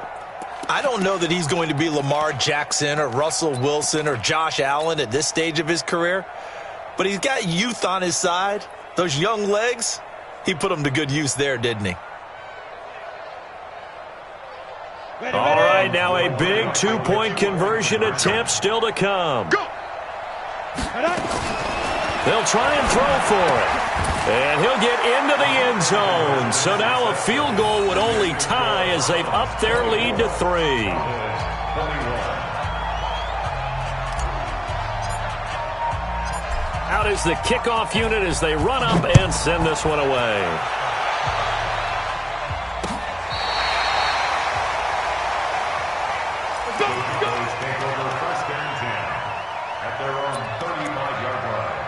I don't know that he's going to be Lamar Jackson or Russell Wilson or Josh Allen at this stage of his career, but he's got youth on his side. Those young legs, he put them to good use there, didn't he? All right, now a big two-point conversion attempt still to come. They'll try and throw for it. And he'll get into the end zone. So now a field goal would only tie as they've upped their lead to 3. Out is the kickoff unit as they run up and send this one away. Take over first and 10 at their own 35-yard line.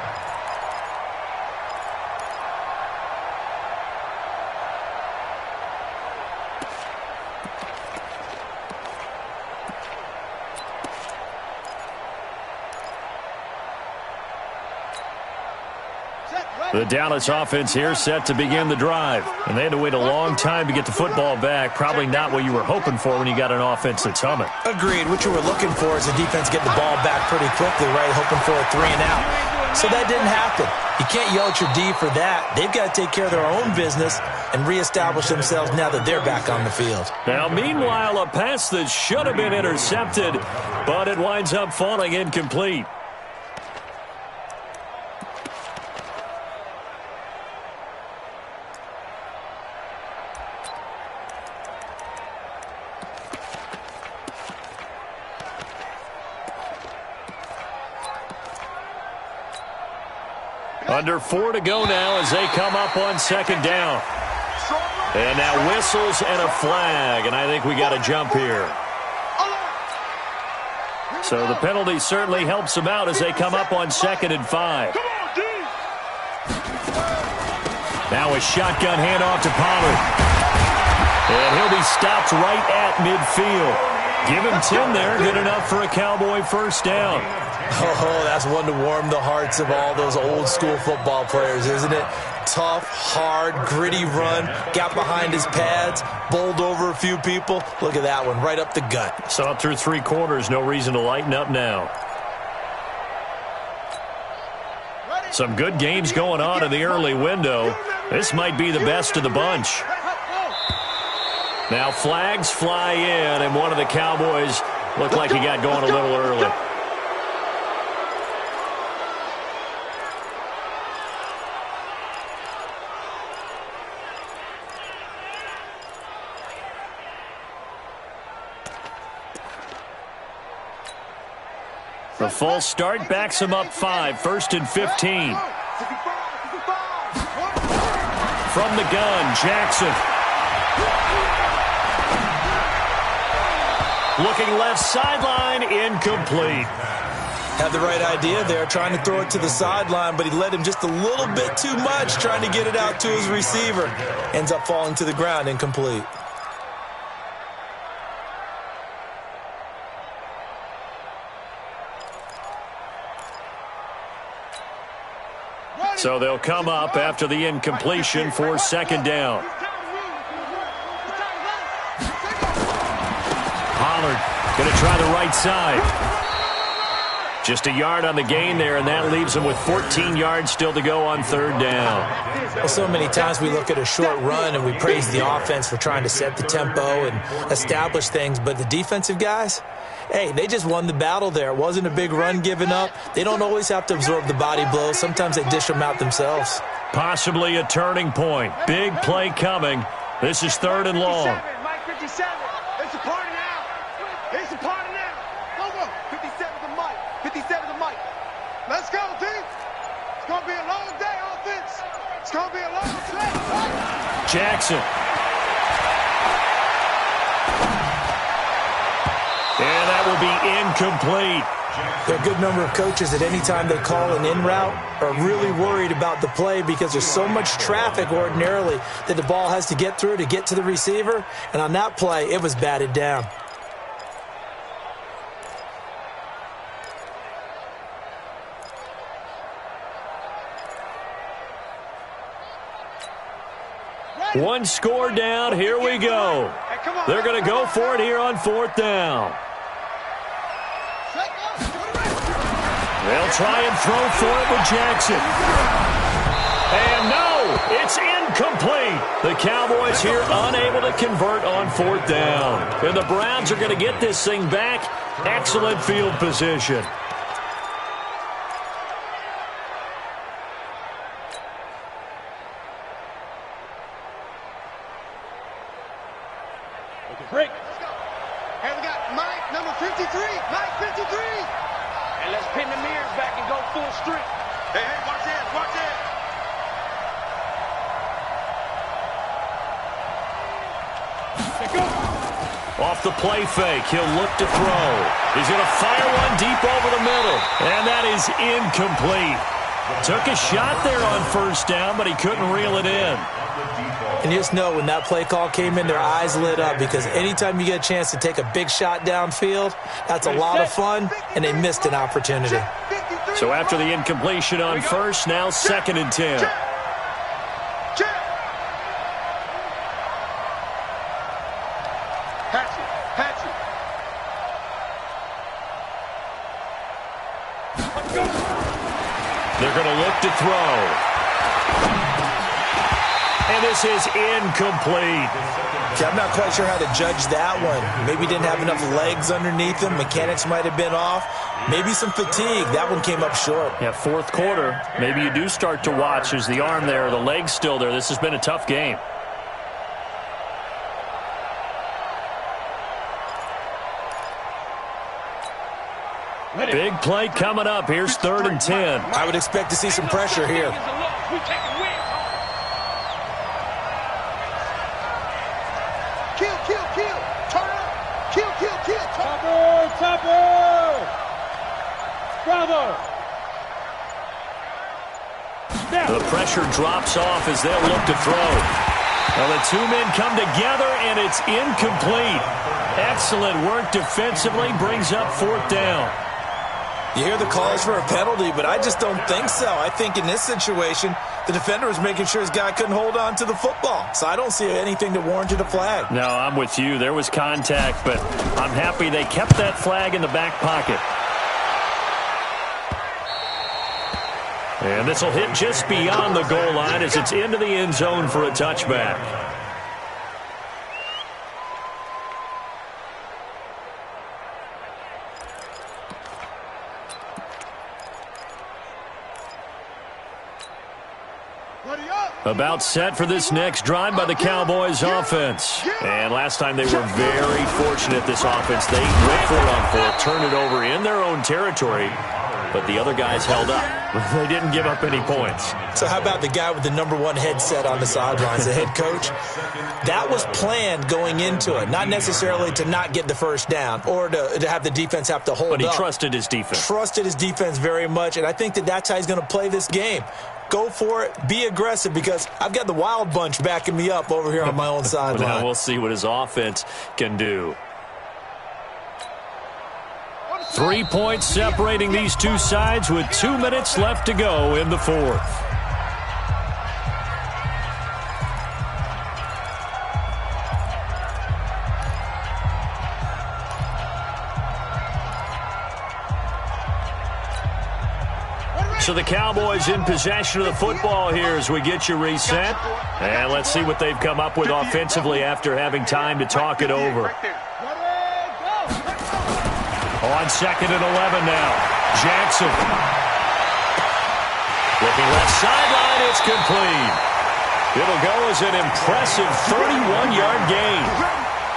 The Dallas offense here set to begin the drive. And they had to wait a long time to get the football back. Probably not what you were hoping for when you got an offense that's humming. Agreed. What you were looking for is the defense get the ball back pretty quickly, right? Hoping for a 3 and out. So that didn't happen. You can't yell at your D for that. They've got to take care of their own business and reestablish themselves now that they're back on the field. Now, meanwhile, a pass that should have been intercepted, but it winds up falling incomplete. Under 4 to go now as they come up on second down. And now whistles and a flag, and I think we got a jump here. So the penalty certainly helps them out as they come up on 2nd and 5. Now a shotgun handoff to Pollard. And he'll be stopped right at midfield. Give him 10 there. Good enough for a Cowboy first down. Oh, that's one to warm the hearts of all those old-school football players, isn't it? Tough, hard, gritty run. Got behind his pads, bowled over a few people. Look at that one, right up the gut. Saw it through 3 quarters. No reason to lighten up now. Some good games going on in the early window. This might be the best of the bunch. Now flags fly in, and one of the Cowboys looked like he got going a little early. The false start backs him up 5, 1st and 15. From the gun, Jackson. Looking left sideline, incomplete. Had the right idea there, trying to throw it to the sideline, but he led him just a little bit too much, trying to get it out to his receiver. Ends up falling to the ground, incomplete. So they'll come up after the incompletion for 2nd down. Pollard going to try the right side. Just a yard on the gain there, and that leaves them with 14 yards still to go on 3rd down. Well, so many times we look at a short run and we praise the offense for trying to set the tempo and establish things, but the defensive guys, hey, they just won the battle there. It wasn't a big run given up. They don't always have to absorb the body blows. Sometimes they dish them out themselves. Possibly a turning point. Big play coming. This is 3rd and long. Mike 57. It's a party now. It's a party now. Go, go. 57 to Mike. 57 to Mike. Let's go, D. It's going to be a long day, offense. It's going to be a long day. Jackson. And that will be incomplete. There are a good number of coaches at any time they call an in route are really worried about the play because there's so much traffic ordinarily that the ball has to get through to get to the receiver. And on that play, it was batted down. One score down. Here we go. They're going to go for it here on 4th down. They'll try and throw for it with Jackson. And no, it's incomplete. The Cowboys here unable to convert on 4th down. And the Browns are going to get this thing back. Excellent field position. Break. Here we got Mike, number 53. Mike 53. And let's pin the mirrors back and go full streak. Hey, hey, watch this, watch this. Off the play fake, he'll look to throw. He's going to fire one deep over the middle. And that is incomplete. Took a shot there on 1st down, but he couldn't reel it in. And you just know when that play call came in, their eyes lit up because anytime you get a chance to take a big shot downfield, that's a lot of fun, and they missed an opportunity. So after the incompletion on 1st, now 2nd and 10. They're going to look to throw. And this is incomplete. See, I'm not quite sure how to judge that one. Maybe didn't have enough legs underneath him. Mechanics might have been off. Maybe some fatigue. That one came up short. Yeah, 4th quarter. Maybe you do start to watch. There's the arm there, the leg's still there. This has been a tough game. Big play coming up. Here's 3rd and 10. I would expect to see some pressure here. Kill, kill, kill. Turn up. Kill, kill, kill. Topper, topper. The pressure drops off as they'll look to throw. Well, the two men come together, and it's incomplete. Excellent work defensively, brings up 4th down. You hear the calls for a penalty, but I just don't think so. I think in this situation, the defender was making sure his guy couldn't hold on to the football. So I don't see anything that warranted a flag. No, I'm with you. There was contact, but I'm happy they kept that flag in the back pocket. And this will hit just beyond the goal line as it's into the end zone for a touchback. About set for this next drive by the Cowboys offense. And last time they were very fortunate, this offense. They went for it on 4th, turned it over in their own territory, but the other guys held up. They didn't give up any points. So how about the guy with the #1 headset on the sidelines, the head coach? That was planned going into it, not necessarily to not get the first down or to have the defense have to hold up. But he trusted his defense. Trusted his defense very much, and I think that's how he's going to play this game. Go for it. Be aggressive, because I've got the Wild Bunch backing me up over here on my own sideline. Now we'll see what his offense can do. 3 points separating these two sides with 2 minutes left to go in the 4th. So the Cowboys in possession of the football here as we get you reset. And let's see what they've come up with offensively after having time to talk it over. On 2nd and 11 now. Jackson. Looking left sideline, it's complete. It'll go as an impressive 31-yard gain.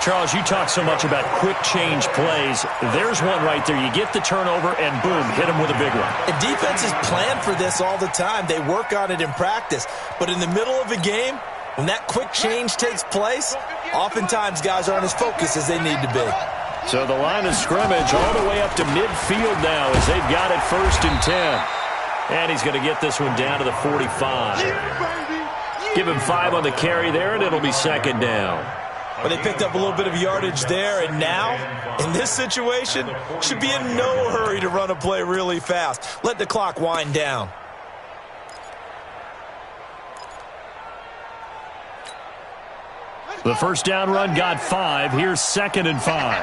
Charles, you talk so much about quick change plays. There's one right there. You get the turnover, and boom, hit him with a big one. And defenses plan for this all the time. They work on it in practice. But in the middle of a game, when that quick change takes place, oftentimes guys aren't as focused as they need to be. So the line of scrimmage all the way up to midfield now as they've got it 1st and 10. And he's going to get this one down to the 45. Give him 5 on the carry there, and it'll be 2nd down. Well, they picked up a little bit of yardage there, and now, in this situation, should be in no hurry to run a play really fast. Let the clock wind down. The first down run got 5. Here's 2nd and 5.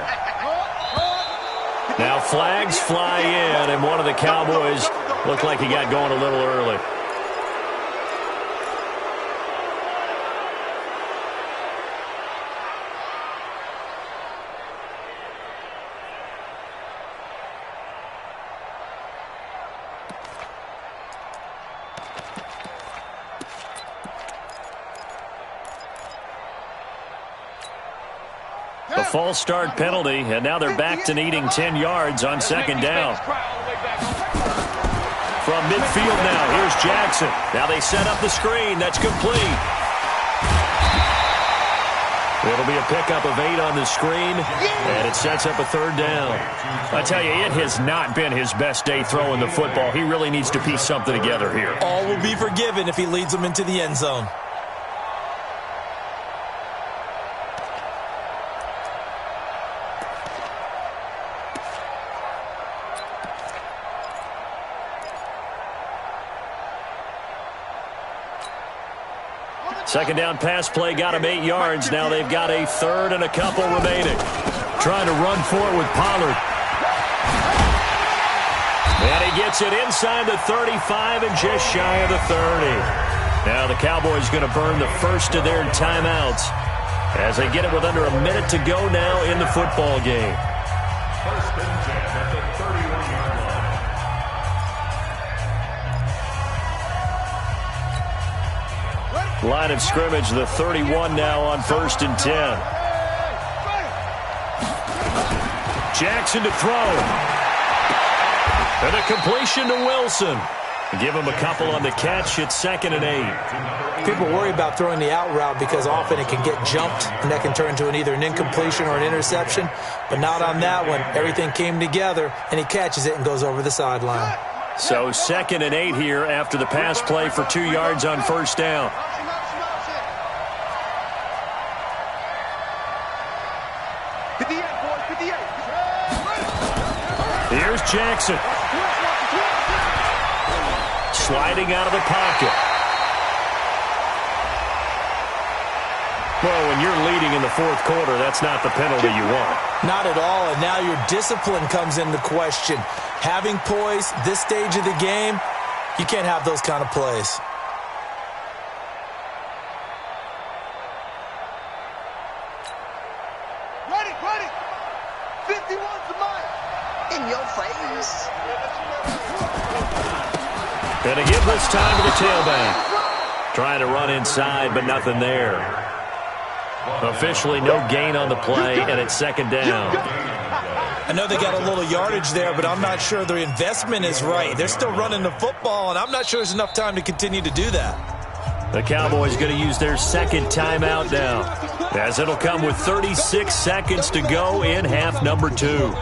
Now flags fly in, and one of the Cowboys looked like he got going a little early. A false start penalty, and now they're back to needing 10 yards on 2nd down. From midfield now, here's Jackson. Now they set up the screen. That's complete. It'll be a pickup of 8 on the screen, and it sets up a 3rd down. I tell you, it has not been his best day throwing the football. He really needs to piece something together here. All will be forgiven if he leads them into the end zone. Second down pass play got him 8 yards. Now they've got a 3rd and a couple remaining. Trying to run for it with Pollard. And he gets it inside the 35 and just shy of the 30. Now the Cowboys going to burn the first of their timeouts as they get it with under a minute to go now in the football game. First and 10 at the 31-yard line. Line of scrimmage, the 31 now on 1st and 10. Jackson to throw. And a completion to Wilson. Give him a couple on the catch. It's 2nd and 8. People worry about throwing the out route because often it can get jumped, and that can turn into either an incompletion or an interception. But not on that one. Everything came together, and he catches it and goes over the sideline. So 2nd and 8 here after the pass play for 2 yards on 1st down. Here's Jackson. Sliding out of the pocket. Well, when you're leading in the 4th quarter, that's not the penalty you want. Not at all, and now your discipline comes into question. Having poise, this stage of the game, you can't have those kind of plays. Ready, ready. 51's the mic. In your face. Gonna give this time to the tailback. Trying to run inside, but nothing there. Officially no gain on the play, and it's 2nd down. I know they got a little yardage there, but I'm not sure their investment is right. They're still running the football, and I'm not sure there's enough time to continue to do that. The Cowboys going to use their 2nd timeout now, as it'll come with 36 seconds to go in half number 2.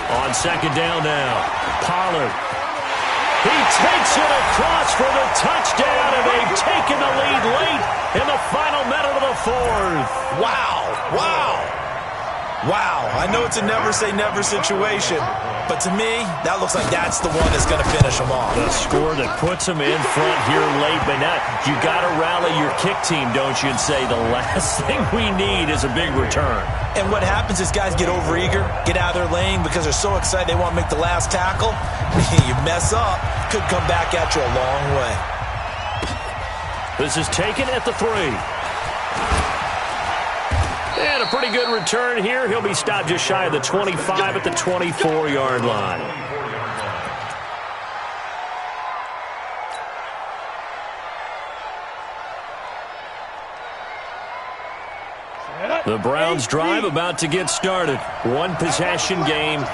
On 2nd down now, Pollard. He takes it across for the touchdown, and they've taken the lead late in the final minute of the 4th. Wow, wow, wow. I know it's a never-say-never situation, but to me, that looks like that's the one that's going to finish them off. The score that puts them in front here late, but now you got to rally your kick team, don't you, and say the last thing we need is a big return. And what happens is guys get overeager, get out of their lane because they're so excited they want to make the last tackle. You mess up, could come back at you a long way. This is taken at the 3. And a pretty good return here. He'll be stopped just shy of the 25 at the 24-yard line. The Browns drive about to get started. One possession game.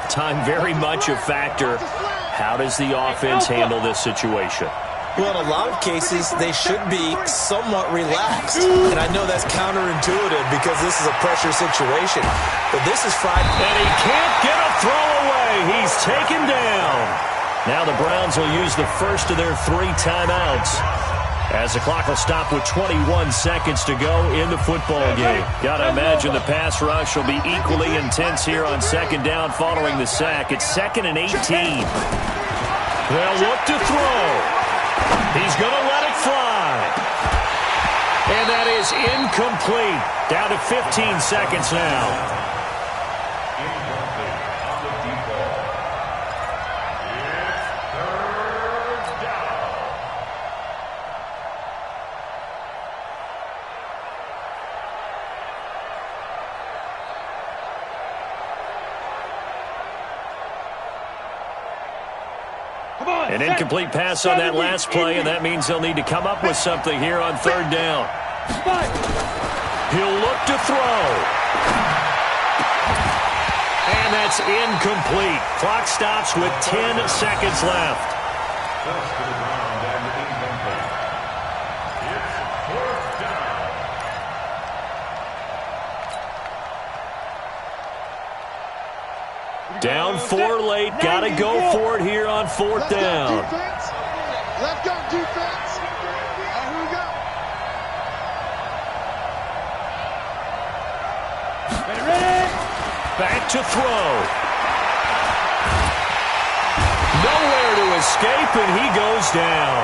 Time very much a factor. How does the offense handle this situation? Well, in a lot of cases, they should be somewhat relaxed. And I know that's counterintuitive because this is a pressure situation. But this is Friday. And he can't get a throw away. He's taken down. Now the Browns will use the first of their 3 timeouts, as the clock will stop with 21 seconds to go in the football game. Got to imagine the pass rush will be equally intense here on 2nd down following the sack. It's 2nd and 18. They'll look to throw. He's going to let it fly. And that is incomplete. Down to 15 seconds now. An incomplete pass on that last play, and that means they'll need to come up with something here on 3rd down. He'll look to throw. And that's incomplete. Clock stops with 10 seconds left. Down 4 late. Got to go for it here on 4th down. Let's go, defense. Here we go. Ready? Back to throw. Nowhere to escape, and he goes down.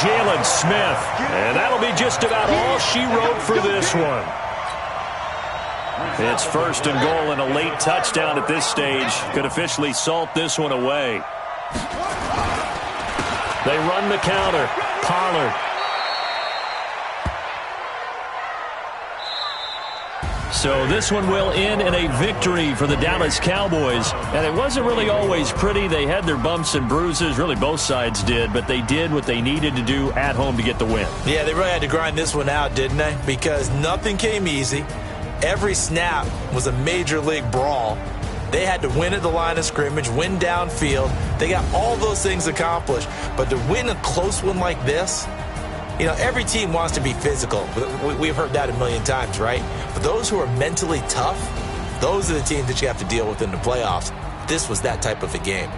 Jalen Smith. And that'll be just about all she wrote for this one. It's 1st and goal, and a late touchdown at this stage could officially salt this one away. They run the counter. Pollard. So this one will end in a victory for the Dallas Cowboys. And it wasn't really always pretty. They had their bumps and bruises. Really, both sides did. But they did what they needed to do at home to get the win. Yeah, they really had to grind this one out, didn't they? Because nothing came easy. Every snap was a major league brawl. They had to win at the line of scrimmage, win downfield. They got all those things accomplished. But to win a close one like this, you know, every team wants to be physical. We've heard that a million times, right? But those who are mentally tough, those are the teams that you have to deal with in the playoffs. This was that type of a game.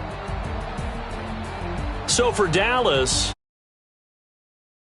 So for Dallas,